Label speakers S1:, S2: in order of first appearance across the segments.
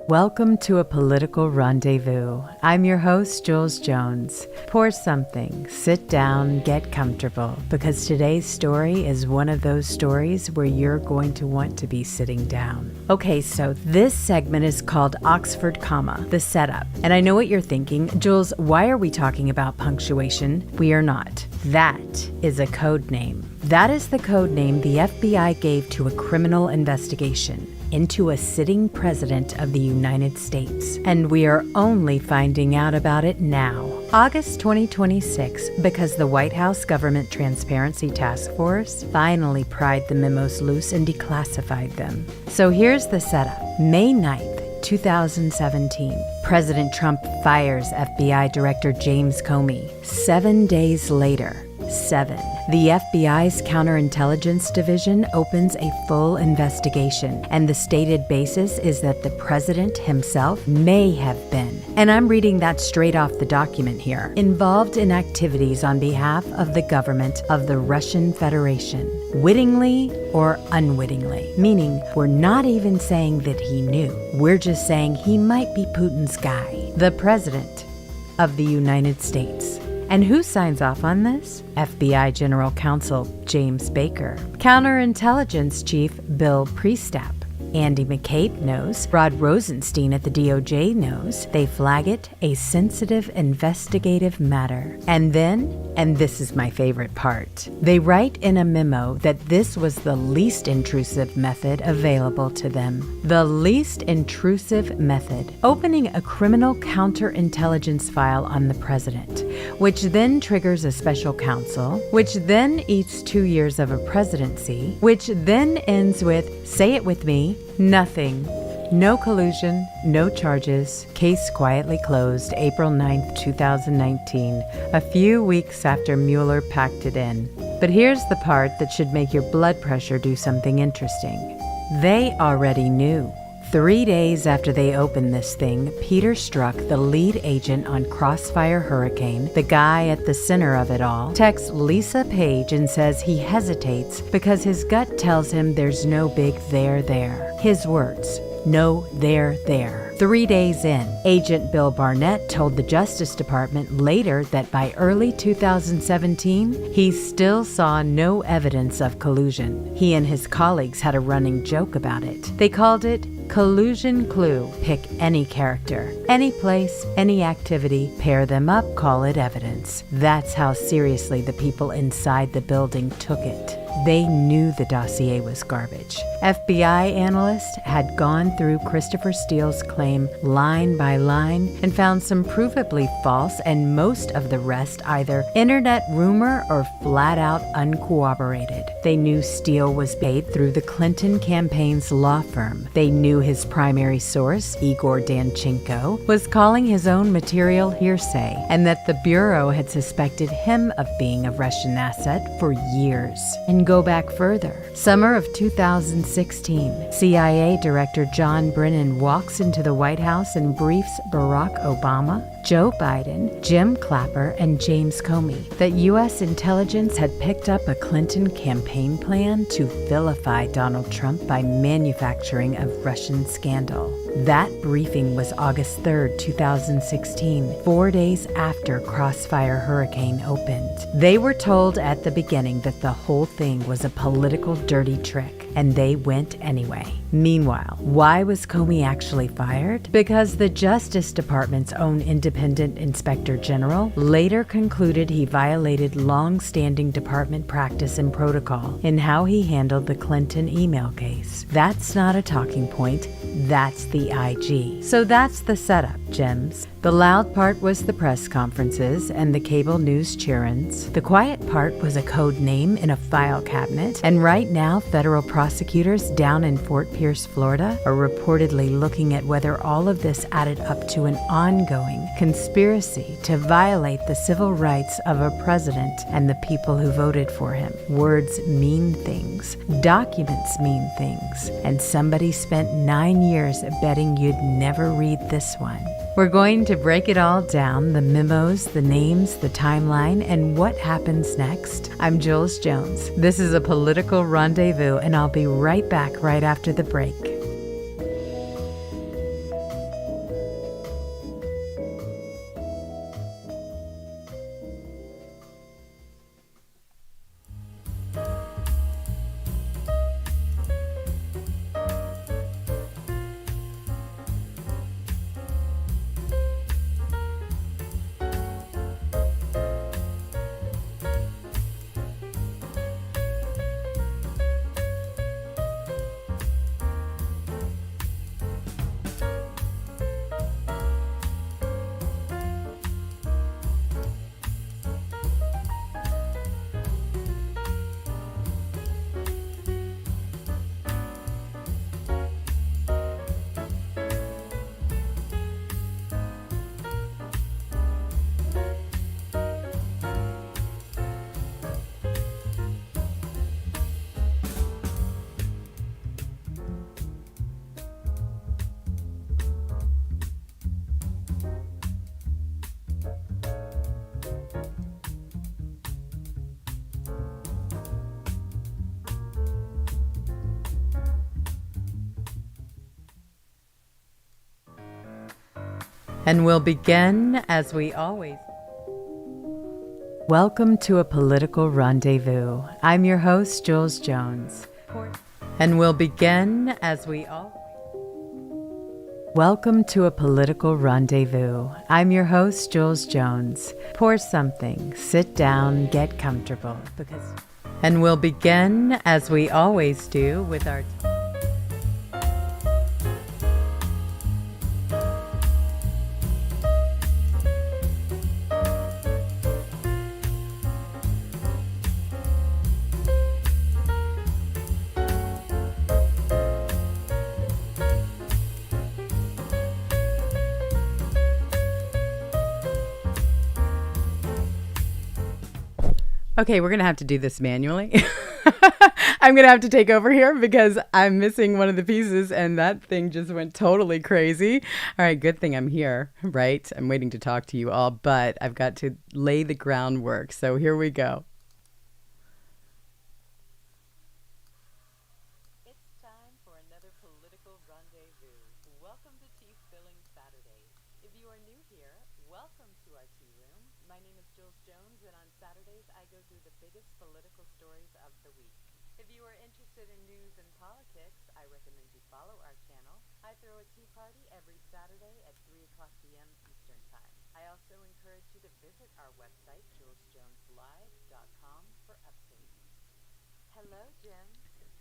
S1: Welcome to A Political Rendezvous. I'm your host, Jules Jones. Pour something, sit down, get comfortable, because today's story is one of those stories where you're going to want to be sitting down. Okay, so this segment is called Oxferd Comma, the setup. And I know what you're thinking, Jules, why are we talking about punctuation? We are not. That is a code name. That is the code name the FBI gave to a criminal investigation into a sitting president of the United States. And we are only finding out about it now, August 2026, because the White House Government Transparency Task Force finally pried the memos loose and declassified them. So here's the setup. May 9th, 2017, President Trump fires FBI Director James Comey. 7 days later, the FBI's counterintelligence division opens a full investigation, and the stated basis is that the president himself may have been, and I'm reading that straight off the document here, involved in activities on behalf of the government of the Russian Federation, wittingly or unwittingly, meaning we're not even saying that he knew. We're just saying he might be Putin's guy, the president of the United States. And who signs off on this? FBI General Counsel James Baker, Counterintelligence Chief Bill Priestap, Andy McCabe knows, Rod Rosenstein at the DOJ knows, they flag it a sensitive investigative matter. And then, and this is my favorite part, they write in a memo that this was the least intrusive method available to them. The least intrusive method, opening a criminal counterintelligence file on the president, which then triggers a special counsel, which then eats 2 years of a presidency, which then ends with, say it with me, nothing. No collusion, no charges, case quietly closed April 9th, 2019, a few weeks after Mueller packed it in. But here's the part that should make your blood pressure do something interesting. They already knew. 3 days after they opened this thing, Peter Strzok, the lead agent on Crossfire Hurricane, the guy at the center of it all, texts Lisa Page and says he hesitates because his gut tells him there's no big there there. His words, no there there. 3 days in, Agent Bill Barnett told the Justice Department later that by early 2017, he still saw no evidence of collusion. He and his colleagues had a running joke about it. They called it collusion clue. Pick any character, any place, any activity, pair them up, call it evidence. That's how seriously the people inside the building took it. They knew the dossier was garbage. FBI analysts had gone through Christopher Steele's claim line by line and found some provably false and most of the rest either internet rumor or flat out uncorroborated. They knew Steele was paid through the Clinton campaign's law firm. They knew his primary source, Igor Danchenko, was calling his own material hearsay, and that the Bureau had suspected him of being a Russian asset for years. And go back further. Summer of 2016, CIA Director John Brennan walks into the White House and briefs Barack Obama, Joe Biden, Jim Clapper, and James Comey that U.S. intelligence had picked up a Clinton campaign plan to vilify Donald Trump by manufacturing a Russian scandal. That briefing was August 3rd, 2016, 4 days after Crossfire Hurricane opened. They were told at the beginning that the whole thing was a political dirty trick, and they went anyway. Meanwhile, why was Comey actually fired? Because the Justice Department's own independent inspector general later concluded he violated long-standing department practice and protocol in how he handled the Clinton email case. That's not a talking point, that's the IG. So that's the setup, gems. The loud part was the press conferences and the cable news cheer-ins. The quiet part was a code name in a file cabinet. And right now, federal prosecutors down in Fort Pierce, Florida, are reportedly looking at whether all of this added up to an ongoing conspiracy to violate the civil rights of a president and the people who voted for him. Words mean things. Documents mean things. And somebody spent 9 years betting you'd never read this one. We're going to break it all down, the memos, the names, the timeline, and what happens next. I'm Jules Jones. This is A Political Rendezvous, and I'll be right back right after the break. And we'll begin as we always. Welcome to A Political Rendezvous. I'm your host, Jules Jones. And we'll begin as we always. Welcome to A Political Rendezvous. I'm your host, Jules Jones. Pour something, sit down, get comfortable, and we'll begin as we always do with our. Okay, we're going to have to do this manually. I'm going to have to take over here because I'm missing one of the pieces and that thing just went totally crazy. All right, good thing I'm here, right? I'm waiting to talk to you all, but I've got to lay the groundwork. So here we go. It's time for another political rendezvous. Welcome to Tea Spilling Saturdays. If you are new here, welcome to our tea room. My name is Jules Jones, and on Saturdays I go through the biggest political stories of the week. If you are interested in news and politics, I recommend you follow our channel. I throw a tea party every Saturday at 3 o'clock p.m. Eastern Time. I also encourage you to visit our website, julesjoneslive.com, for updates. Hello, Jim.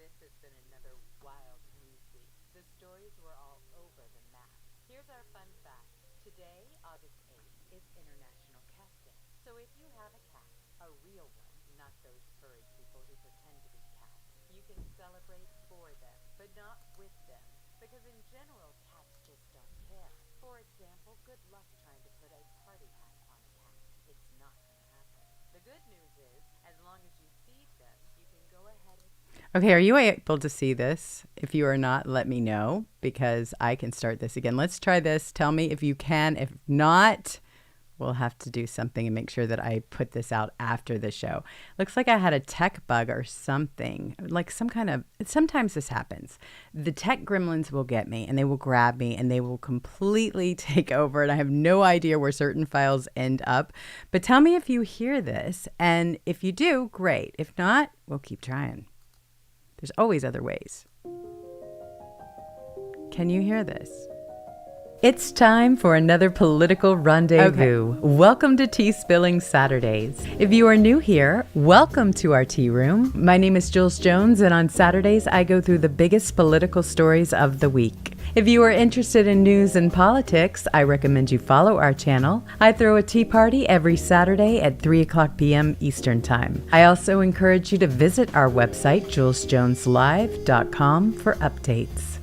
S1: This has been another wild news week. The stories were all over the map. Here's our fun fact. Today, August 8th, is International Cat Day. So if you have a cat, a real one, not those furry people who pretend to be cats, you can celebrate for them, but not with them. Because in general, cats just don't care. For example, good luck trying to put a party hat on a cat. It's not going to happen. The good news is, as long as you feed them, you can go ahead and... Okay, are you able to see this? If you are not, let me know, because I can start this again. Let's try this. Tell me if you can. If not, we'll have to do something and make sure that I put this out after the show. Looks like I had a tech bug or something, like some kind of, sometimes this happens. The tech gremlins will get me and they will grab me and they will completely take over. And I have no idea where certain files end up. But tell me if you hear this. And if you do, great. If not, we'll keep trying. There's always other ways. Can you hear this? It's time for another political rendezvous. Okay. Welcome to Tea Spilling Saturdays. If you are new here, welcome to our tea room. My name is Jules Jones, and on Saturdays, I go through the biggest political stories of the week. If you are interested in news and politics, I recommend you follow our channel. I throw a tea party every Saturday at 3 o'clock p.m. Eastern Time. I also encourage you to visit our website, julesjoneslive.com, for updates.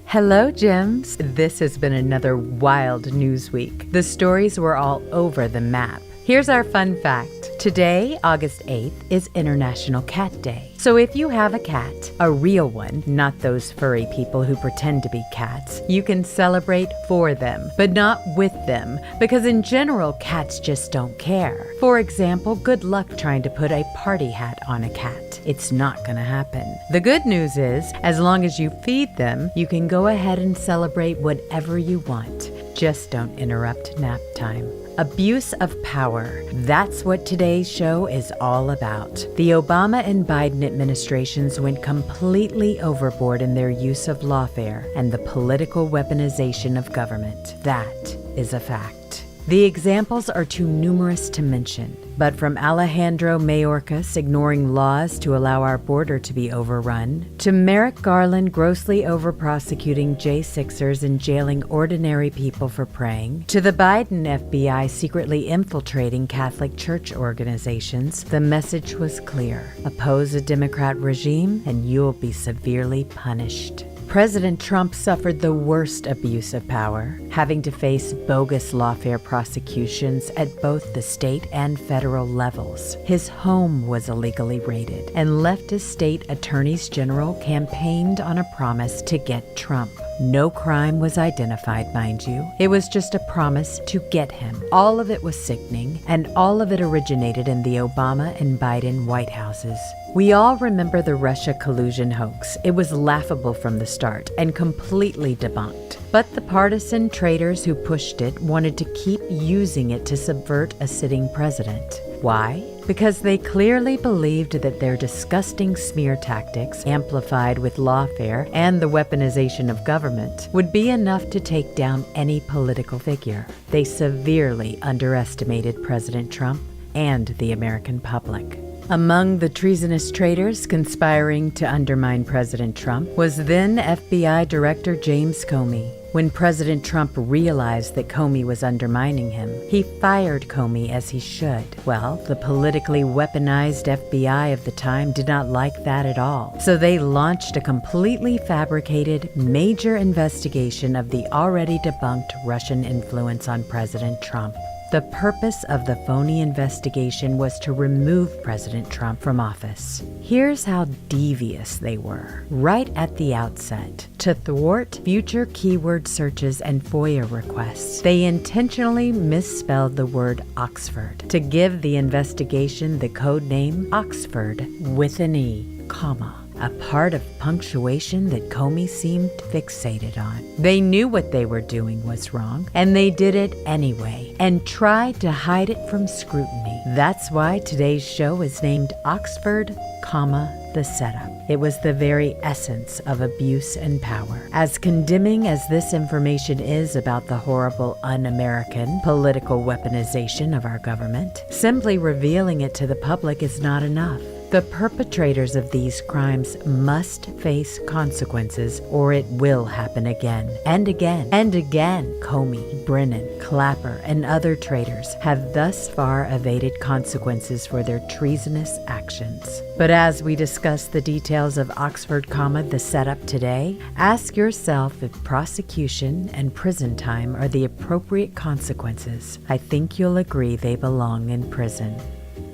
S1: Hello, Jims. This has been another wild news week. The stories were all over the map. Here's our fun fact. Today, August 8th, is International Cat Day. So if you have a cat, a real one, not those furry people who pretend to be cats, you can celebrate for them, but not with them, because in general, cats just don't care. For example, good luck trying to put a party hat on a cat. It's not going to happen. The good news is, as long as you feed them, you can go ahead and celebrate whatever you want. Just don't interrupt nap time. Abuse of power. That's what today's show is all about. The Obama and Biden administrations went completely overboard in their use of lawfare and the political weaponization of government. That is a fact. The examples are too numerous to mention, but from Alejandro Mayorkas ignoring laws to allow our border to be overrun, to Merrick Garland grossly over-prosecuting J6ers and jailing ordinary people for praying, to the Biden FBI secretly infiltrating Catholic church organizations, the message was clear. Oppose a Democrat regime and you'll be severely punished. President Trump suffered the worst abuse of power, having to face bogus lawfare prosecutions at both the state and federal levels. His home was illegally raided, and leftist state attorneys general campaigned on a promise to get Trump. No crime was identified, mind you. It was just a promise to get him. All of it was sickening, and all of it originated in the Obama and Biden White Houses. We all remember the Russia collusion hoax. It was laughable from the start and completely debunked. But the partisan traitors who pushed it wanted to keep using it to subvert a sitting president. Why? Because they clearly believed that their disgusting smear tactics, amplified with lawfare and the weaponization of government, would be enough to take down any political figure. They severely underestimated President Trump and the American public. Among the treasonous traitors conspiring to undermine President Trump was then FBI Director James Comey. When President Trump realized that Comey was undermining him, he fired Comey as he should. Well, the politically weaponized FBI of the time did not like that at all. So they launched a completely fabricated, major investigation of the already debunked Russian influence on President Trump. The purpose of the phony investigation was to remove President Trump from office. Here's how devious they were. Right at the outset, to thwart future keyword searches and FOIA requests, they intentionally misspelled the word Oxford to give the investigation the code name Oxford with an E, comma. A part of punctuation that Comey seemed fixated on. They knew what they were doing was wrong, and they did it anyway, and tried to hide it from scrutiny. That's why today's show is named Oxford, Comma, the Setup. It was the very essence of abuse and power. As condemning as this information is about the horrible un-American political weaponization of our government, simply revealing it to the public is not enough. The perpetrators of these crimes must face consequences, or it will happen again and again and again. Comey, Brennan, Clapper, and other traitors have thus far evaded consequences for their treasonous actions. But as we discuss the details of Oxford, Comma, the Setup today, ask yourself if prosecution and prison time are the appropriate consequences. I think you'll agree they belong in prison.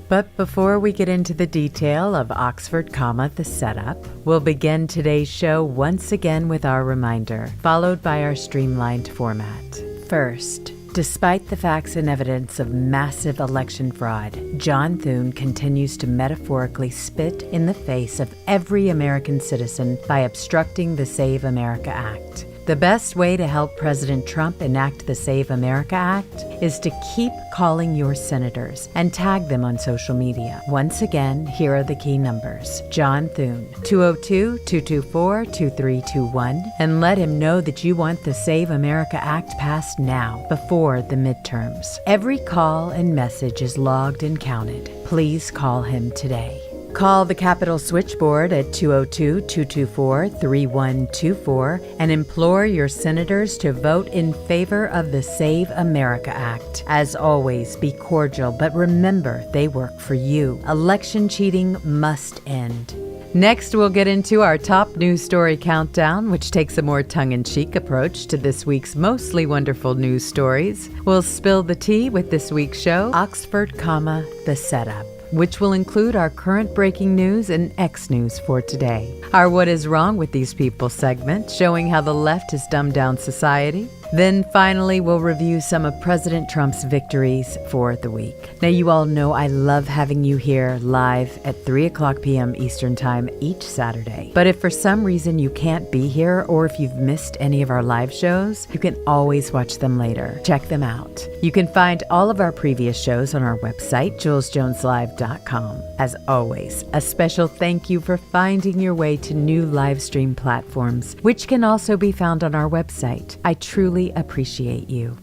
S1: But before we get into the detail of Oxford, Comma, the Setup, we'll begin today's show once again with our reminder, followed by our streamlined format. First, despite the facts and evidence of massive election fraud, John Thune continues to metaphorically spit in the face of every American citizen by obstructing the Save America Act. The best way to help President Trump enact the Save America Act is to keep calling your senators and tag them on social media. Once again, here are the key numbers. John Thune, 202-224-2321, and let him know that you want the Save America Act passed now, before the midterms. Every call and message is logged and counted. Please call him today. Call the Capitol switchboard at 202-224-3124 and implore your senators to vote in favor of the Save America Act. As always, be cordial, but remember, they work for you. Election cheating must end. Next, we'll get into our top news story countdown, which takes a more tongue-in-cheek approach to this week's mostly wonderful news stories. We'll spill the tea with this week's show, Oxford, Comma, the Setup, which will include our current breaking news and X news for today. Our What Is Wrong with These People segment, showing how the left has dumbed down society. Then finally, we'll review some of President Trump's victories for the week. Now, you all know I love having you here live at 3 o'clock p.m. Eastern Time each Saturday. But if for some reason you can't be here, or if you've missed any of our live shows, you can always watch them later. Check them out. You can find all of our previous shows on our website, julesjoneslive.com. As always, a special thank you for finding your way to new live stream platforms, which can also be found on our website. I truly appreciate you.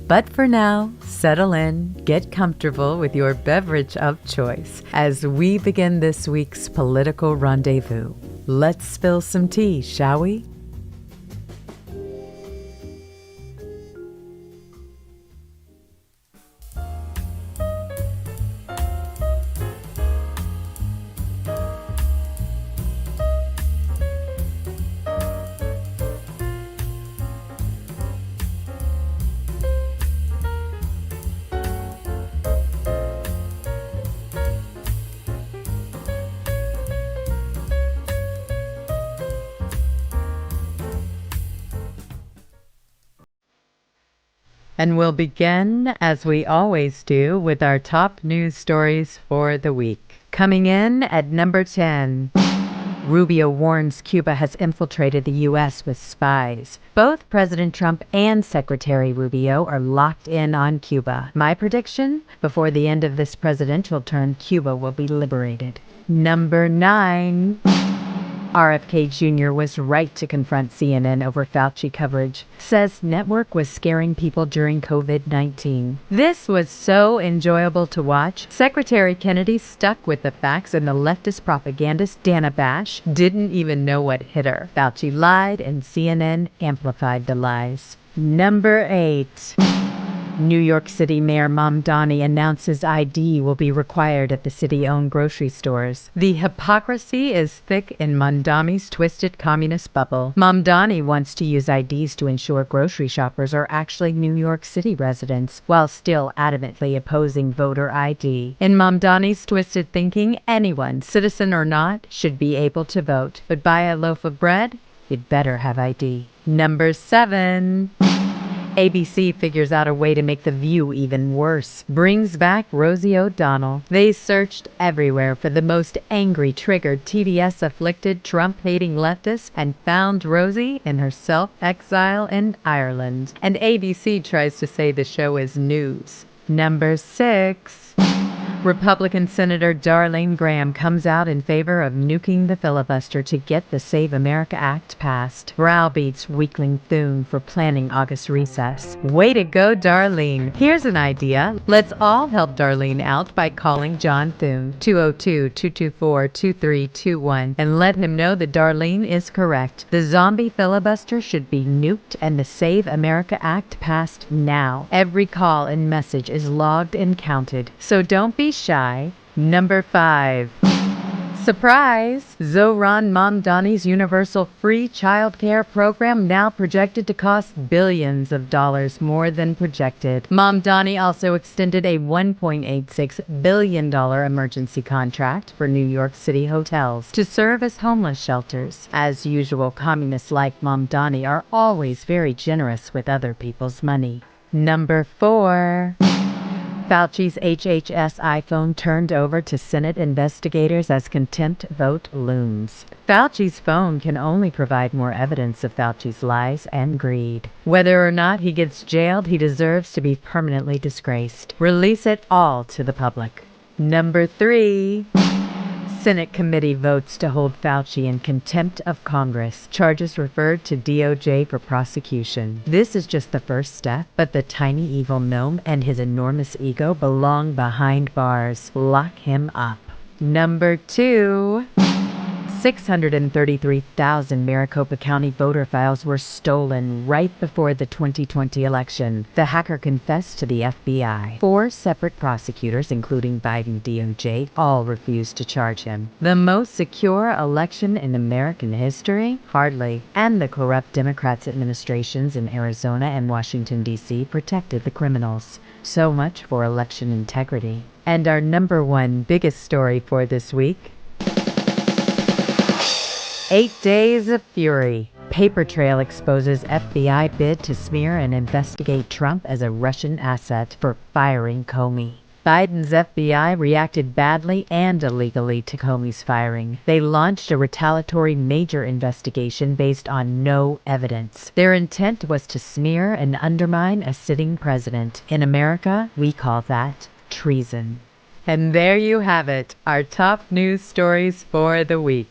S1: But for now, settle in, get comfortable with your beverage of choice as we begin this week's political rendezvous. Let's spill some tea, shall we? And we'll begin, as we always do, with our top news stories for the week. Coming in at number 10. Rubio warns Cuba has infiltrated the U.S. with spies. Both President Trump and Secretary Rubio are locked in on Cuba. My prediction? Before the end of this presidential term, Cuba will be liberated. Number 9. RFK Jr. was right to confront CNN over Fauci coverage. Says network was scaring people during COVID-19. This was so enjoyable to watch. Secretary Kennedy stuck with the facts and the leftist propagandist Dana Bash didn't even know what hit her. Fauci lied and CNN amplified the lies. Number 8. New York City Mayor Mamdani announces ID will be required at the city-owned grocery stores. The hypocrisy is thick in Mamdani's twisted communist bubble. Mamdani wants to use IDs to ensure grocery shoppers are actually New York City residents, while still adamantly opposing voter ID. In Mamdani's twisted thinking, anyone, citizen or not, should be able to vote. But buy a loaf of bread? You'd better have ID. Number 7. ABC figures out a way to make The View even worse. Brings back Rosie O'Donnell. They searched everywhere for the most angry, triggered, TBS-afflicted, Trump-hating leftist and found Rosie in her self-exile in Ireland. And ABC tries to say the show is news. Number 6. Republican Senator Darlene Graham comes out in favor of nuking the filibuster to get the Save America Act passed. Browbeats weakling Thune for planning August recess. Way to go, Darlene. Here's an idea. Let's all help Darlene out by calling John Thune, 202-224-2321, and let him know that Darlene is correct. The zombie filibuster should be nuked and the Save America Act passed now. Every call and message is logged and counted, so don't be shy. Number 5. Surprise! Zohran Mamdani's universal free childcare program now projected to cost billions of dollars more than projected. Mamdani also extended a $1.86 billion emergency contract for New York City hotels to serve as homeless shelters. As usual, communists like Mamdani are always very generous with other people's money. Number 4. Fauci's HHS iPhone turned over to Senate investigators as contempt vote looms. Fauci's phone can only provide more evidence of Fauci's lies and greed. Whether or not he gets jailed, he deserves to be permanently disgraced. Release it all to the public. Number 3. Senate committee votes to hold Fauci in contempt of Congress. Charges referred to DOJ for prosecution. This is just the first step, but the tiny evil gnome and his enormous ego belong behind bars. Lock him up. Number 2. 633,000 Maricopa County voter files were stolen right before the 2020 election. The hacker confessed to the FBI. 4 separate prosecutors, including Biden DOJ, all refused to charge him. The most secure election in American history? Hardly. And the corrupt Democrats' administrations in Arizona and Washington, D.C. protected the criminals. So much for election integrity. And our number 1 biggest story for this week: 8 days of fury. Paper trail exposes FBI bid to smear and investigate Trump as a Russian asset for firing Comey. Biden's FBI reacted badly and illegally to Comey's firing. They launched a retaliatory major investigation based on no evidence. Their intent was to smear and undermine a sitting president. In America, we call that treason. And there you have it, our top news stories for the week.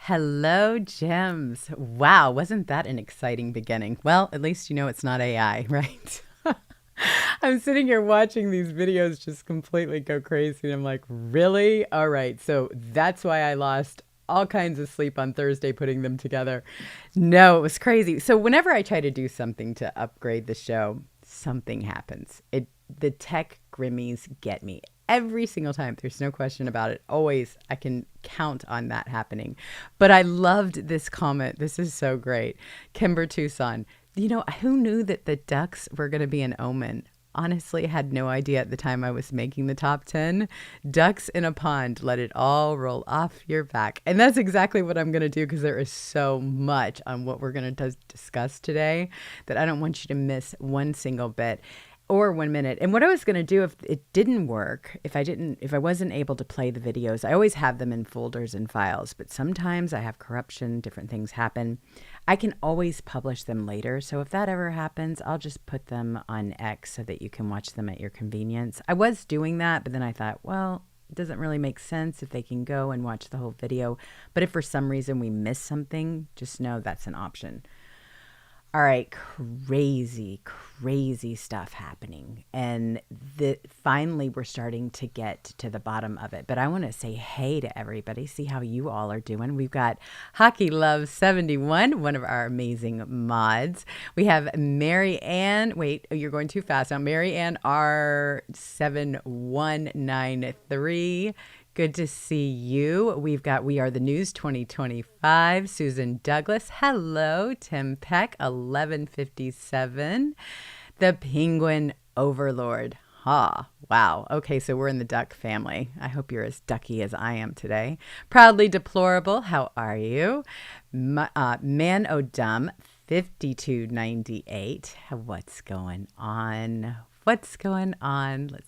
S1: Hello, gems. Wow, wasn't that an exciting beginning? Well, at least you know it's not AI, right? I'm sitting here watching these videos just completely go crazy. And I'm like, really? All right. So that's why I lost all kinds of sleep on Thursday putting them together. No, it was crazy. So whenever I try to do something to upgrade the show, something happens. The tech grimmies get me every single time. There's no question about it. Always, I can count on that happening. But I loved this comment. This is so great. Kimber Tucson. Who knew that the ducks were going to be an omen? Honestly, had no idea at the time I was making the top 10. Ducks in a pond, let it all roll off your back. And that's exactly what I'm going to do, because there is so much on what we're going to discuss today that I don't want you to miss one single bit or 1 minute. And what I was going to do if it didn't work, if I wasn't able to play the videos, I always have them in folders and files, but sometimes I have corruption, different things happen. I can always publish them later. So if that ever happens, I'll just put them on X so that you can watch them at your convenience. I was doing that, but then I thought, well, it doesn't really make sense if they can go and watch the whole video. But if for some reason we miss something, just know that's an option. All right, crazy stuff happening. And finally, we're starting to get to the bottom of it. But I want to say hey to everybody, see how you all are doing. We've got Hockey Love 71, one of our amazing mods. We have Mary Ann. Wait, you're going too fast now. Mary Ann R7193. Good to see you. We've got We Are the News 2025. Susan Douglas. Hello. Tim Peck, 1157. The Penguin Overlord. Wow. Okay, so we're in the duck family. I hope you're as ducky as I am today. Proudly Deplorable. How are you? Man O'Dum, 5298. What's going on? Let's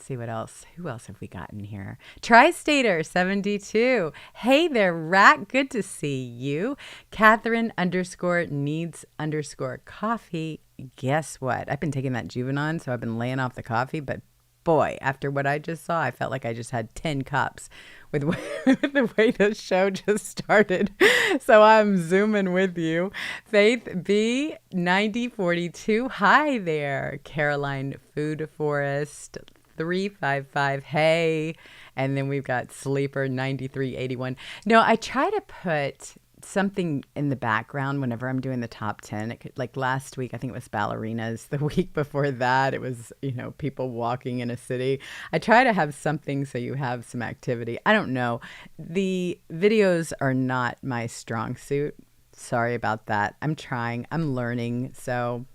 S1: see what else. Who else have we gotten here? Tri-Stater 72. Hey there, Rack. Good to see you. Catherine _needs_coffee. Guess what? I've been taking that Juvenon, so I've been laying off the coffee, but boy, after what I just saw, I felt like I just had 10 cups with the way the show just started. So I'm zooming with you. Faith B, 9042. Hi there. Caroline Food Forest, 355. Hey. And then we've got Sleeper, 9381. No, I try to put something in the background whenever I'm doing the top 10. Like last week, I think it was ballerinas. The week before that, it was, people walking in a city. I try to have something so you have some activity. I don't know. The videos are not my strong suit. Sorry about that. I'm trying. I'm learning. So,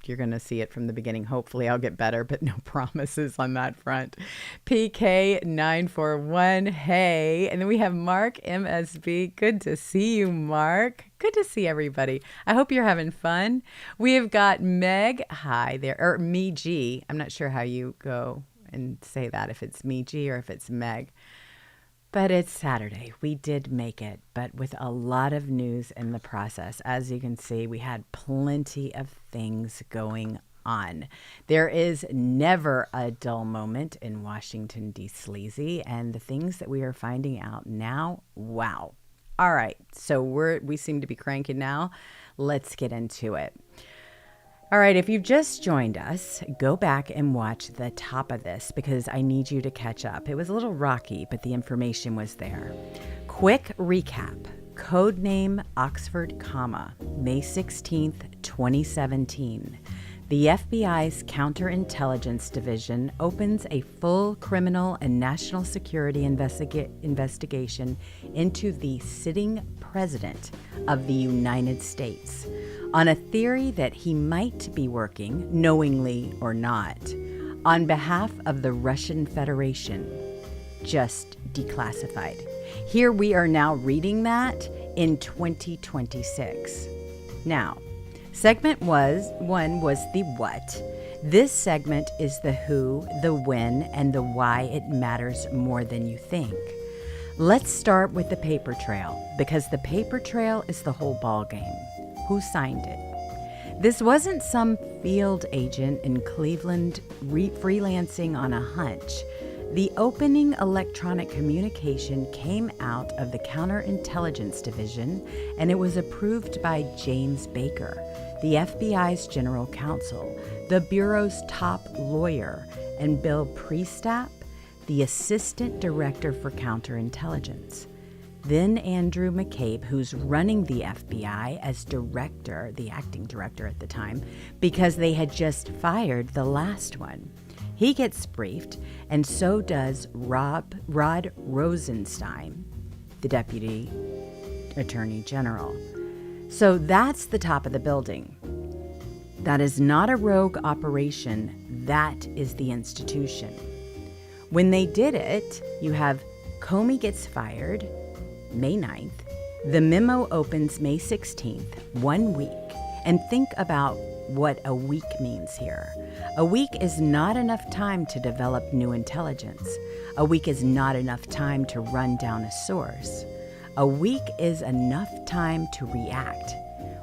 S1: you're going to see it from the beginning. Hopefully I'll get better, but no promises on that front. PK941, hey. And then we have Mark MSB. Good to see you, Mark. Good to see everybody. I hope you're having fun. We have got Meg. Hi there. Or Me G. I'm not sure how you go and say that, if it's Me G or if it's Meg. But it's Saturday. We did make it, but with a lot of news in the process. As you can see, we had plenty of things going on. There is never a dull moment in Washington, D.C., and the things that we are finding out now, wow. All right, so we seem to be cranking now. Let's get into it. All right, if you've just joined us, go back and watch the top of this because I need you to catch up. It was a little rocky, but the information was there. Quick recap. Codename Oxford Comma, May 16th, 2017. The FBI's Counterintelligence Division opens a full criminal and national security investigation into the sitting president of the United States on a theory that he might be working, knowingly or not, on behalf of the Russian Federation, just declassified. Here we are now reading that in 2026. Now, segment one was the what. This segment is the who, the when, and the why it matters more than you think. Let's start with the paper trail, because the paper trail is the whole ballgame. Who signed it? This wasn't some field agent in Cleveland freelancing on a hunch. The opening electronic communication came out of the Counterintelligence Division, and it was approved by James Baker, the FBI's general counsel, the Bureau's top lawyer, and Bill Priestap, the assistant director for counterintelligence. Then Andrew McCabe, who's running the FBI as director, the acting director at the time, because they had just fired the last one. He gets briefed, and so does Rod Rosenstein, the deputy attorney general. So that's the top of the building. That is not a rogue operation. That is the institution. When they did it, you have Comey gets fired May 9th. The memo opens May 16th, 1 week. And think about what a week means here. A week is not enough time to develop new intelligence. A week is not enough time to run down a source. A week is enough time to react,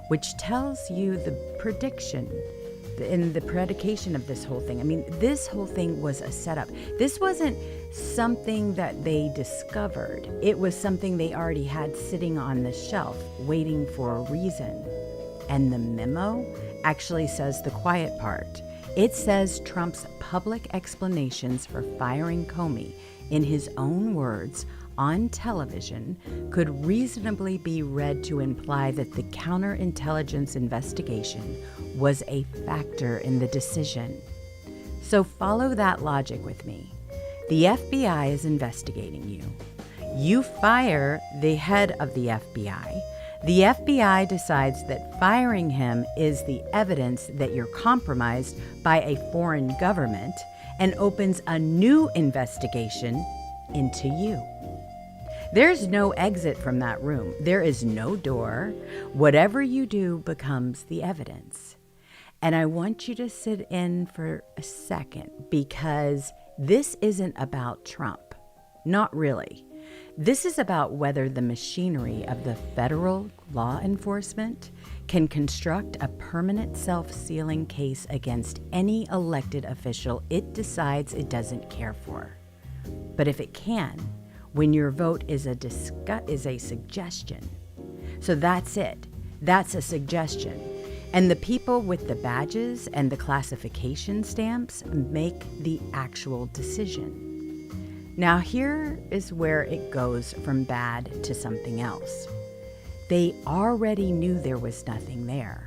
S1: which tells you the prediction in the predication of this whole thing. I mean, this whole thing was a setup. This wasn't something that they discovered. It was something they already had sitting on the shelf, waiting for a reason. And the memo actually says the quiet part. It says Trump's public explanations for firing Comey, in his own words, on television, could reasonably be read to imply that the counterintelligence investigation was a factor in the decision. So follow that logic with me. The FBI is investigating you. You fire the head of the FBI. The FBI decides that firing him is the evidence that you're compromised by a foreign government and opens a new investigation into you. There's no exit from that room. There is no door. Whatever you do becomes the evidence. And I want you to sit in for a second, because this isn't about Trump. Not really. This is about whether the machinery of the federal law enforcement can construct a permanent self-sealing case against any elected official it decides it doesn't care for. But if it can, when your vote is a suggestion. So that's it. That's a suggestion. And the people with the badges and the classification stamps make the actual decision. Now here is where it goes from bad to something else. They already knew there was nothing there.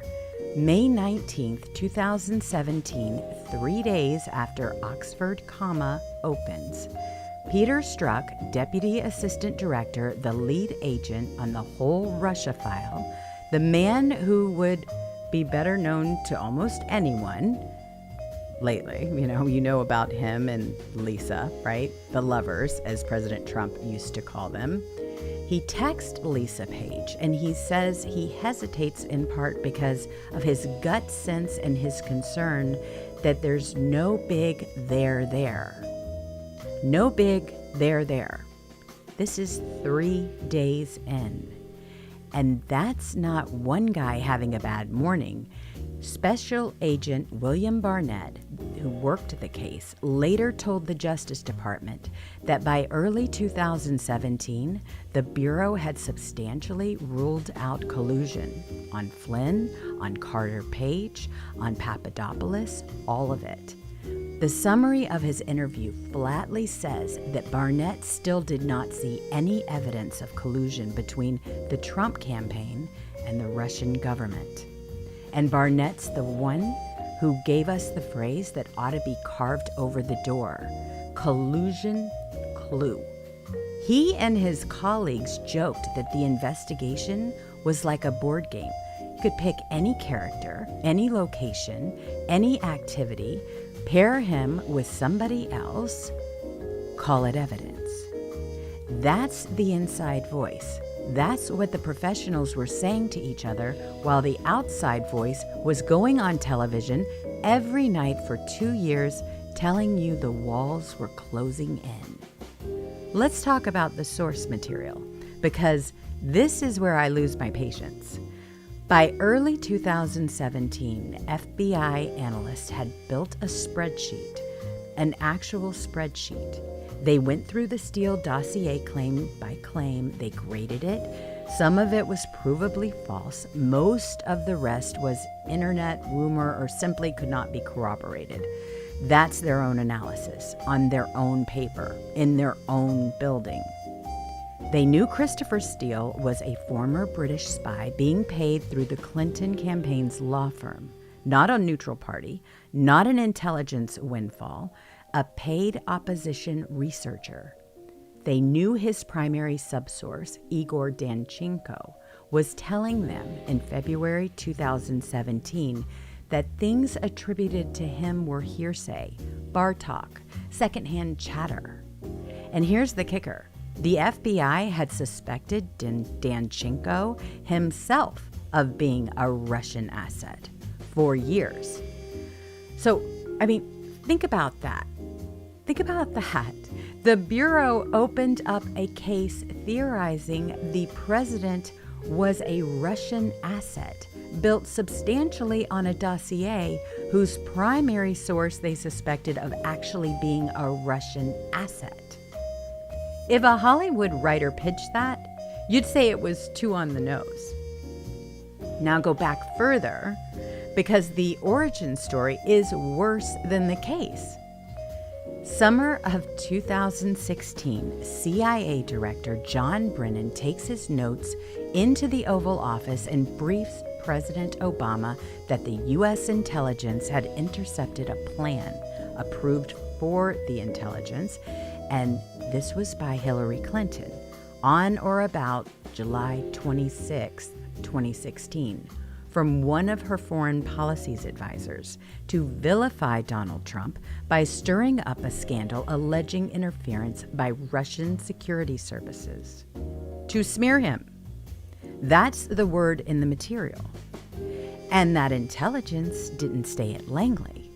S1: May 19th, 2017, 3 days after Oxferd Comma opens, Peter Strzok, Deputy Assistant Director, the lead agent on the whole Russia file, the man who would be better known to almost anyone lately, you know about him and Lisa, right? The lovers, as President Trump used to call them. He texts Lisa Page, and he says he hesitates in part because of his gut sense and his concern that there's no big there. No big there. This is 3 days in. And that's not one guy having a bad morning. Special Agent William Barnett, who worked the case, later told the Justice Department that by early 2017, the Bureau had substantially ruled out collusion on Flynn, on Carter Page, on Papadopoulos, all of it. The summary of his interview flatly says that Barnett still did not see any evidence of collusion between the Trump campaign and the Russian government. And Barnett's the one who gave us the phrase that ought to be carved over the door: collusion clue. He and his colleagues joked that the investigation was like a board game. You could pick any character, any location, any activity, pair him with somebody else, call it evidence. That's the inside voice. That's what the professionals were saying to each other, while the outside voice was going on television every night for 2 years, telling you the walls were closing in. Let's talk about the source material, because this is where I lose my patience. By early 2017, FBI analysts had built a spreadsheet, an actual spreadsheet. They went through the Steele dossier claim by claim. They graded it. Some of it was provably false. Most of the rest was internet rumor or simply could not be corroborated. That's their own analysis on their own paper in their own building. They knew Christopher Steele was a former British spy being paid through the Clinton campaign's law firm, not a neutral party, not an intelligence windfall, a paid opposition researcher. They knew his primary subsource, Igor Danchenko, was telling them in February 2017 that things attributed to him were hearsay, bar talk, secondhand chatter. And here's the kicker. The FBI had suspected Danchenko himself of being a Russian asset for years. So, think about that. Think about that. The Bureau opened up a case theorizing the president was a Russian asset, built substantially on a dossier whose primary source they suspected of actually being a Russian asset. If a Hollywood writer pitched that, you'd say it was too on the nose. Now go back further, because the origin story is worse than the case. Summer of 2016, CIA Director John Brennan takes his notes into the Oval Office and briefs President Obama that the U.S. intelligence had intercepted a plan approved for the intelligence, and this was by Hillary Clinton, on or about July 26, 2016, from one of her foreign policies advisors to vilify Donald Trump by stirring up a scandal alleging interference by Russian security services. To smear him. That's the word in the material. And that intelligence didn't stay at Langley.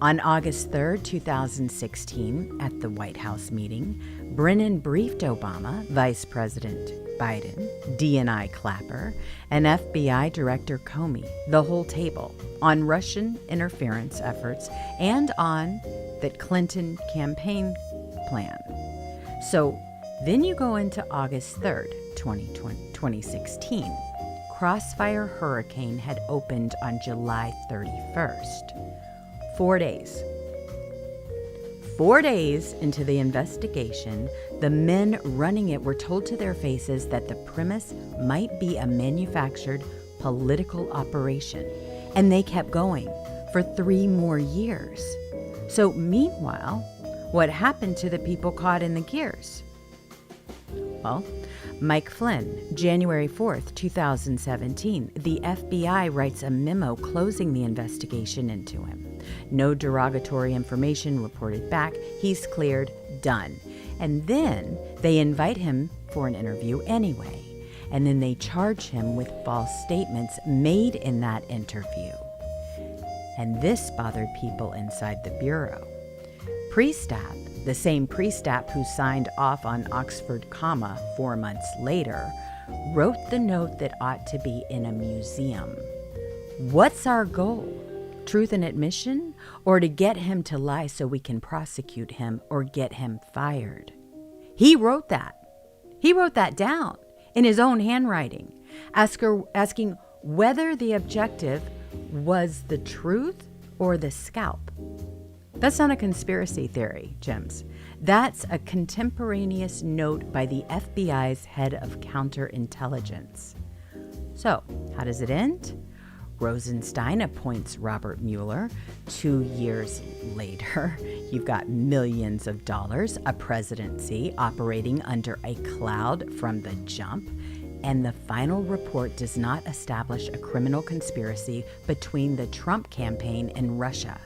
S1: On August 3, 2016, at the White House meeting, Brennan briefed Obama, Vice President Biden, DNI Clapper, and FBI Director Comey, the whole table, on Russian interference efforts and on that Clinton campaign plan. So then you go into August 3rd, 2016. Crossfire Hurricane had opened on July 31st. 4 days. 4 days into the investigation, the men running it were told to their faces that the premise might be a manufactured political operation, and they kept going for 3 more years. So meanwhile, what happened to the people caught in the gears? Well, Mike Flynn, January 4th, 2017, the FBI writes a memo closing the investigation into him. No derogatory information reported back. He's cleared, done. And then they invite him for an interview anyway. And then they charge him with false statements made in that interview. And this bothered people inside the Bureau. Priestap, the same Priestap who signed off on Oxford Comma 4 months later, wrote the note that ought to be in a museum. What's our goal? Truth and admission, or to get him to lie so we can prosecute him or get him fired? He wrote that. He wrote that down in his own handwriting, asking whether the objective was the truth or the scalp. That's not a conspiracy theory, Jims. That's a contemporaneous note by the FBI's head of counterintelligence. So, how does it end? Rosenstein appoints Robert Mueller. 2 years later, you've got millions of dollars, a presidency operating under a cloud from the jump, and the final report does not establish a criminal conspiracy between the Trump campaign and Russia.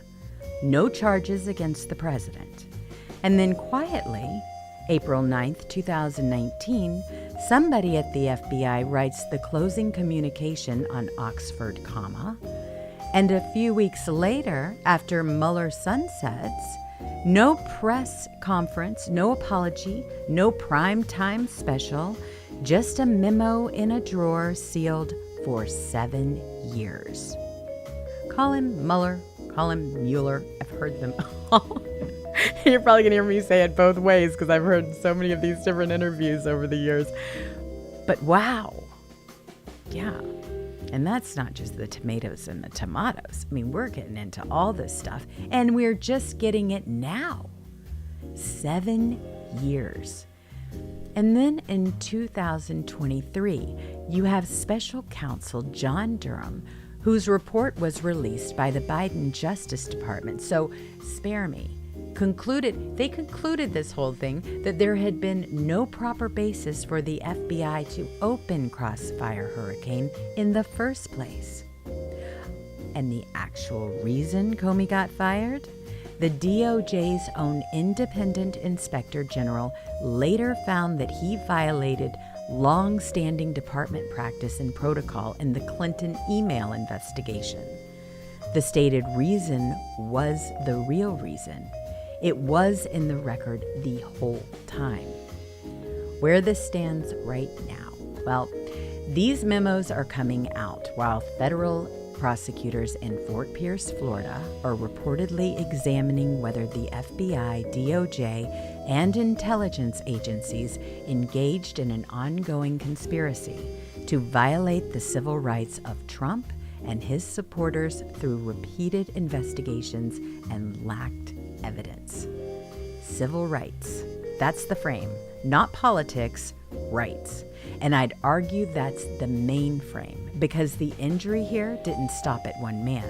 S1: No charges against the president. And then quietly, April 9th, 2019, somebody at the FBI writes the closing communication on Oxford Comma. And a few weeks later, after Mueller sunsets, no press conference, no apology, no prime time special, just a memo in a drawer sealed for 7 years. Call him Mueller, call him Mueller. I've heard them all. You're probably going to hear me say it both ways because I've heard so many of these different interviews over the years. But wow. Yeah. And that's not just the tomatoes and the tomatoes. I mean, we're getting into all this stuff, and we're just getting it now. 7 years. And then in 2023, you have special counsel John Durham, whose report was released by the Biden Justice Department. So spare me. They concluded this whole thing that there had been no proper basis for the FBI to open Crossfire Hurricane in the first place. And the actual reason Comey got fired? The DOJ's own independent inspector general later found that he violated long-standing department practice and protocol in the Clinton email investigation. The stated reason was the real reason. It was in the record the whole time. Where this stands right now? Well, these memos are coming out while federal prosecutors in Fort Pierce, Florida, are reportedly examining whether the FBI, DOJ, and intelligence agencies engaged in an ongoing conspiracy to violate the civil rights of Trump and his supporters through repeated investigations and lacked evidence. Civil rights. That's the frame. Not politics, rights. And I'd argue that's the main frame, because the injury here didn't stop at one man.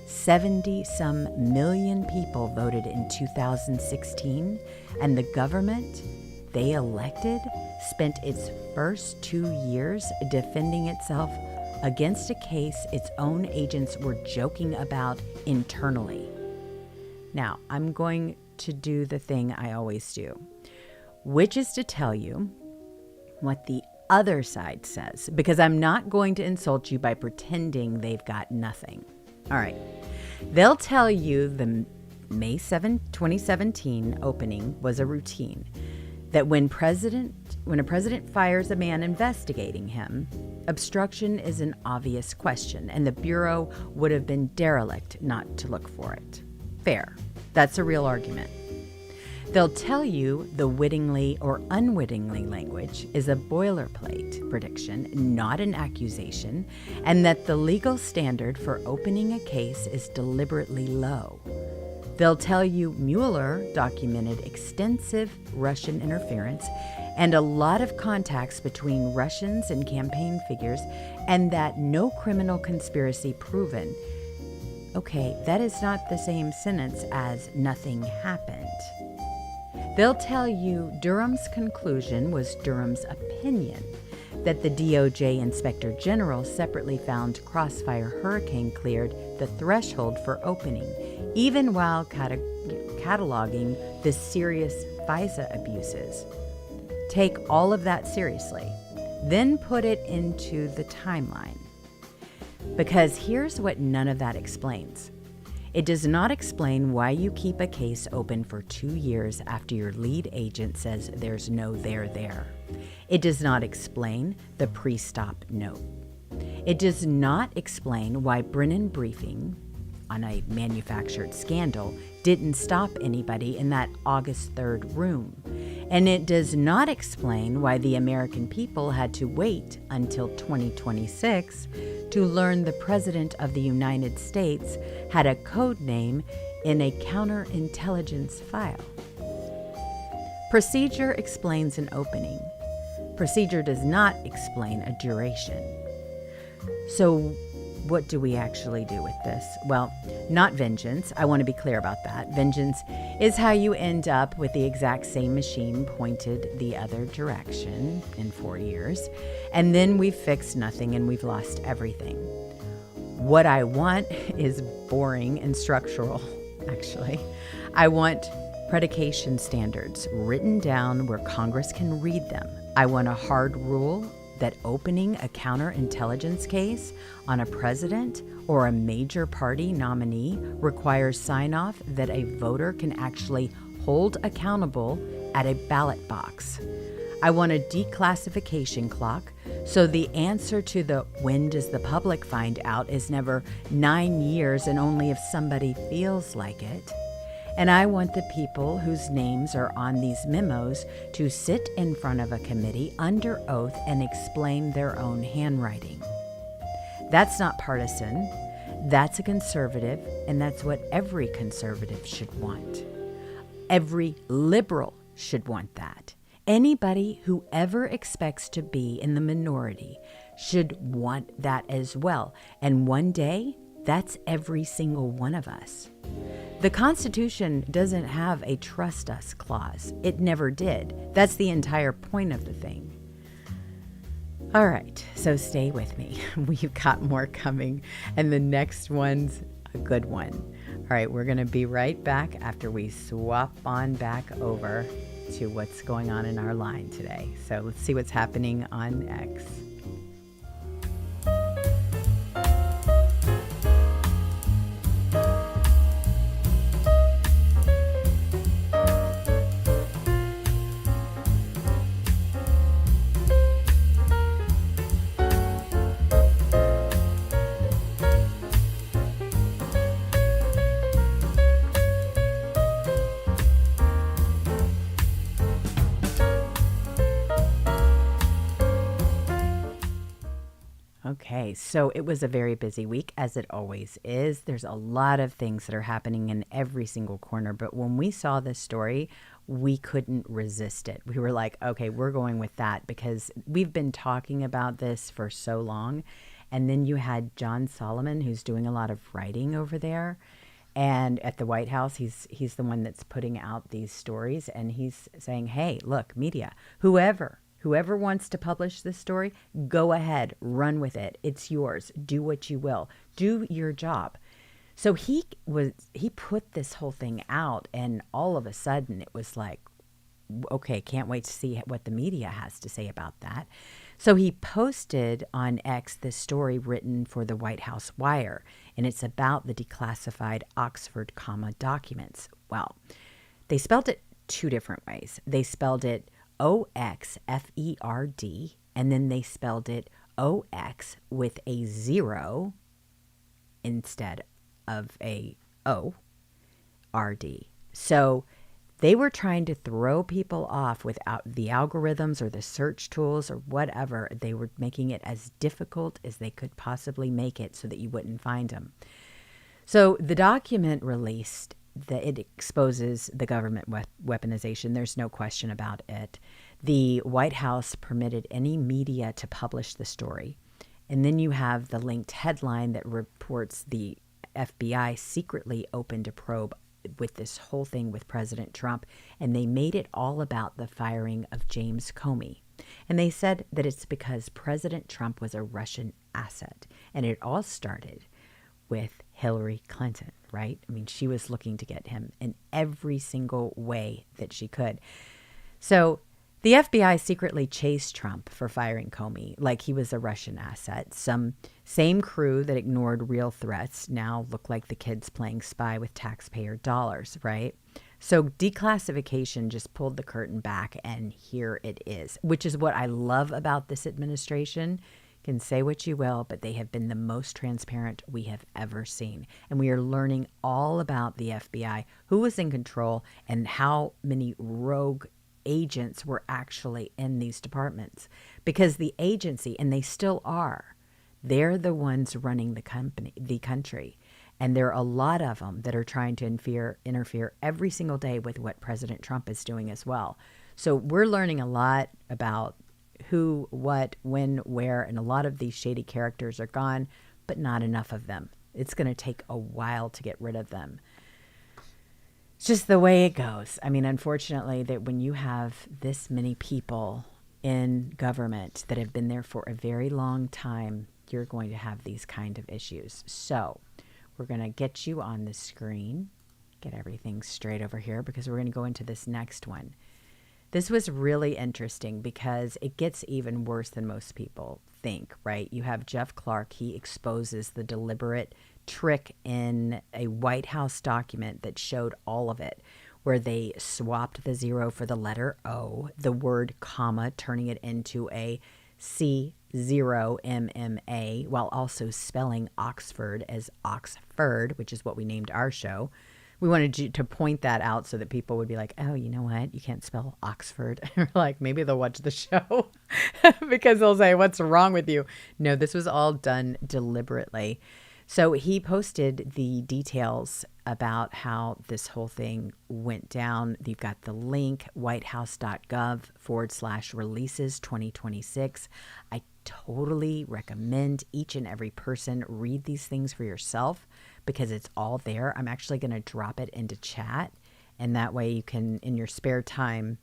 S1: 70-some million people voted in 2016, and the government they elected spent its first 2 years defending itself against a case its own agents were joking about internally. Now, I'm going to do the thing I always do, which is to tell you what the other side says, because I'm not going to insult you by pretending they've got nothing. All right. They'll tell you the May 7, 2017 opening was a routine, that when a president fires a man investigating him, obstruction is an obvious question, and the Bureau would have been derelict not to look for it. Fair. That's a real argument. They'll tell you the wittingly or unwittingly language is a boilerplate prediction, not an accusation, and that the legal standard for opening a case is deliberately low. They'll tell you Mueller documented extensive Russian interference and a lot of contacts between Russians and campaign figures, and that no criminal conspiracy proven. Okay, that is not the same sentence as nothing happened. They'll tell you Durham's conclusion was Durham's opinion, that the DOJ Inspector General separately found Crossfire Hurricane cleared the threshold for opening, even while cataloging the serious FISA abuses. Take all of that seriously, then put it into the timeline. Because here's what none of that explains. It does not explain why you keep a case open for 2 years after your lead agent says there's no there there. It does not explain the Priestap note. It does not explain why Brennan briefing on a manufactured scandal didn't stop anybody in that August 3rd room. And it does not explain why the American people had to wait until 2026 to learn the President of the United States had a code name in a counterintelligence file. Procedure explains an opening. Procedure does not explain a duration. So what do we actually do with this? Well, not vengeance. I want to be clear about that. Vengeance is how you end up with the exact same machine pointed the other direction in 4 years, and then we've fixed nothing and we've lost everything. What I want is boring and structural, actually. I want predication standards written down where Congress can read them. I want a hard rule that opening a counterintelligence case on a president or a major party nominee requires sign-off that a voter can actually hold accountable at a ballot box. I want a declassification clock, so the answer to the when does the public find out is never 9 years and only if somebody feels like it. And I want the people whose names are on these memos to sit in front of a committee under oath and explain their own handwriting. That's not partisan. That's a conservative, and that's what every conservative should want. Every liberal should want that. Anybody who ever expects to be in the minority should want that as well. And one day, that's every single one of us. The Constitution doesn't have a trust us clause. It never did. That's the entire point of the thing. All right, so stay with me. We've got more coming, and the next one's a good one. All right, we're going to be right back after we swap on back over to what's going on in our line today. So let's see what's happening on X. Okay, so it was a very busy week, as it always is. There's a lot of things that are happening in every single corner, but when we saw this story, we couldn't resist it. We were like, okay, we're going with that because we've been talking about this for so long. And then you had John Solomon, who's doing a lot of writing over there. And at the White House, he's the one that's putting out these stories, and he's saying, hey, look, media, whoever wants to publish this story, go ahead, run with it. It's yours. Do what you will. Do your job. So he put this whole thing out, and all of a sudden it was like, okay, can't wait to see what the media has to say about that. So he posted on X this story written for the White House Wire, and it's about the declassified Oxford Comma documents. Well, they spelled it two different ways. They spelled it Oxferd, and then they spelled it OX with a 0 instead of a O-R-D. So they were trying to throw people off without the algorithms or the search tools or whatever. They were making it as difficult as they could possibly make it so that you wouldn't find them. So the document released that it exposes the government weaponization. There's no question about it. The White House permitted any media to publish the story. And then you have the linked headline that reports the FBI secretly opened a probe with this whole thing with President Trump, and they made it all about the firing of James Comey. And they said that it's because President Trump was a Russian asset. And it all started with Hillary Clinton, right? I mean, she was looking to get him in every single way that she could. So the FBI secretly chased Trump for firing Comey like he was a Russian asset. Some same crew that ignored real threats now look like the kids playing spy with taxpayer dollars, right? So declassification just pulled the curtain back, and here it is, which is what I love about this administration. Can say what you will, but they have been the most transparent we have ever seen. And we are learning all about the FBI, who was in control, and how many rogue agents were actually in these departments. Because the agency, and they still are, they're the ones running the country. And there are a lot of them that are trying to interfere every single day with what President Trump is doing as well. So we're learning a lot about who, what, when, where, and a lot of these shady characters are gone, but not enough of them. It's going to take a while to get rid of them. It's just the way it goes. I mean, unfortunately, that when you have this many people in government that have been there for a very long time, you're going to have these kind of issues. So we're going to get you on the screen, get everything straight over here, because we're going to go into this next one. This was really interesting because it gets even worse than most people think, right? You have Jeff Clark. He exposes the deliberate trick in a White House document that showed all of it, where they swapped the 0 for the letter O, the word comma, turning it into a C0MMA, while also spelling Oxford as Oxford, which is what we named our show. We wanted to point that out so that people would be like, oh, you know what? You can't spell Oxford. Like, maybe they'll watch the show because they'll say, what's wrong with you? No, this was all done deliberately. So he posted the details about how this whole thing went down. You've got the link, whitehouse.gov/releases 2026. I totally recommend each and every person read these things for yourself because it's all there. I'm actually going to drop it into chat, and that way you can, in your spare time,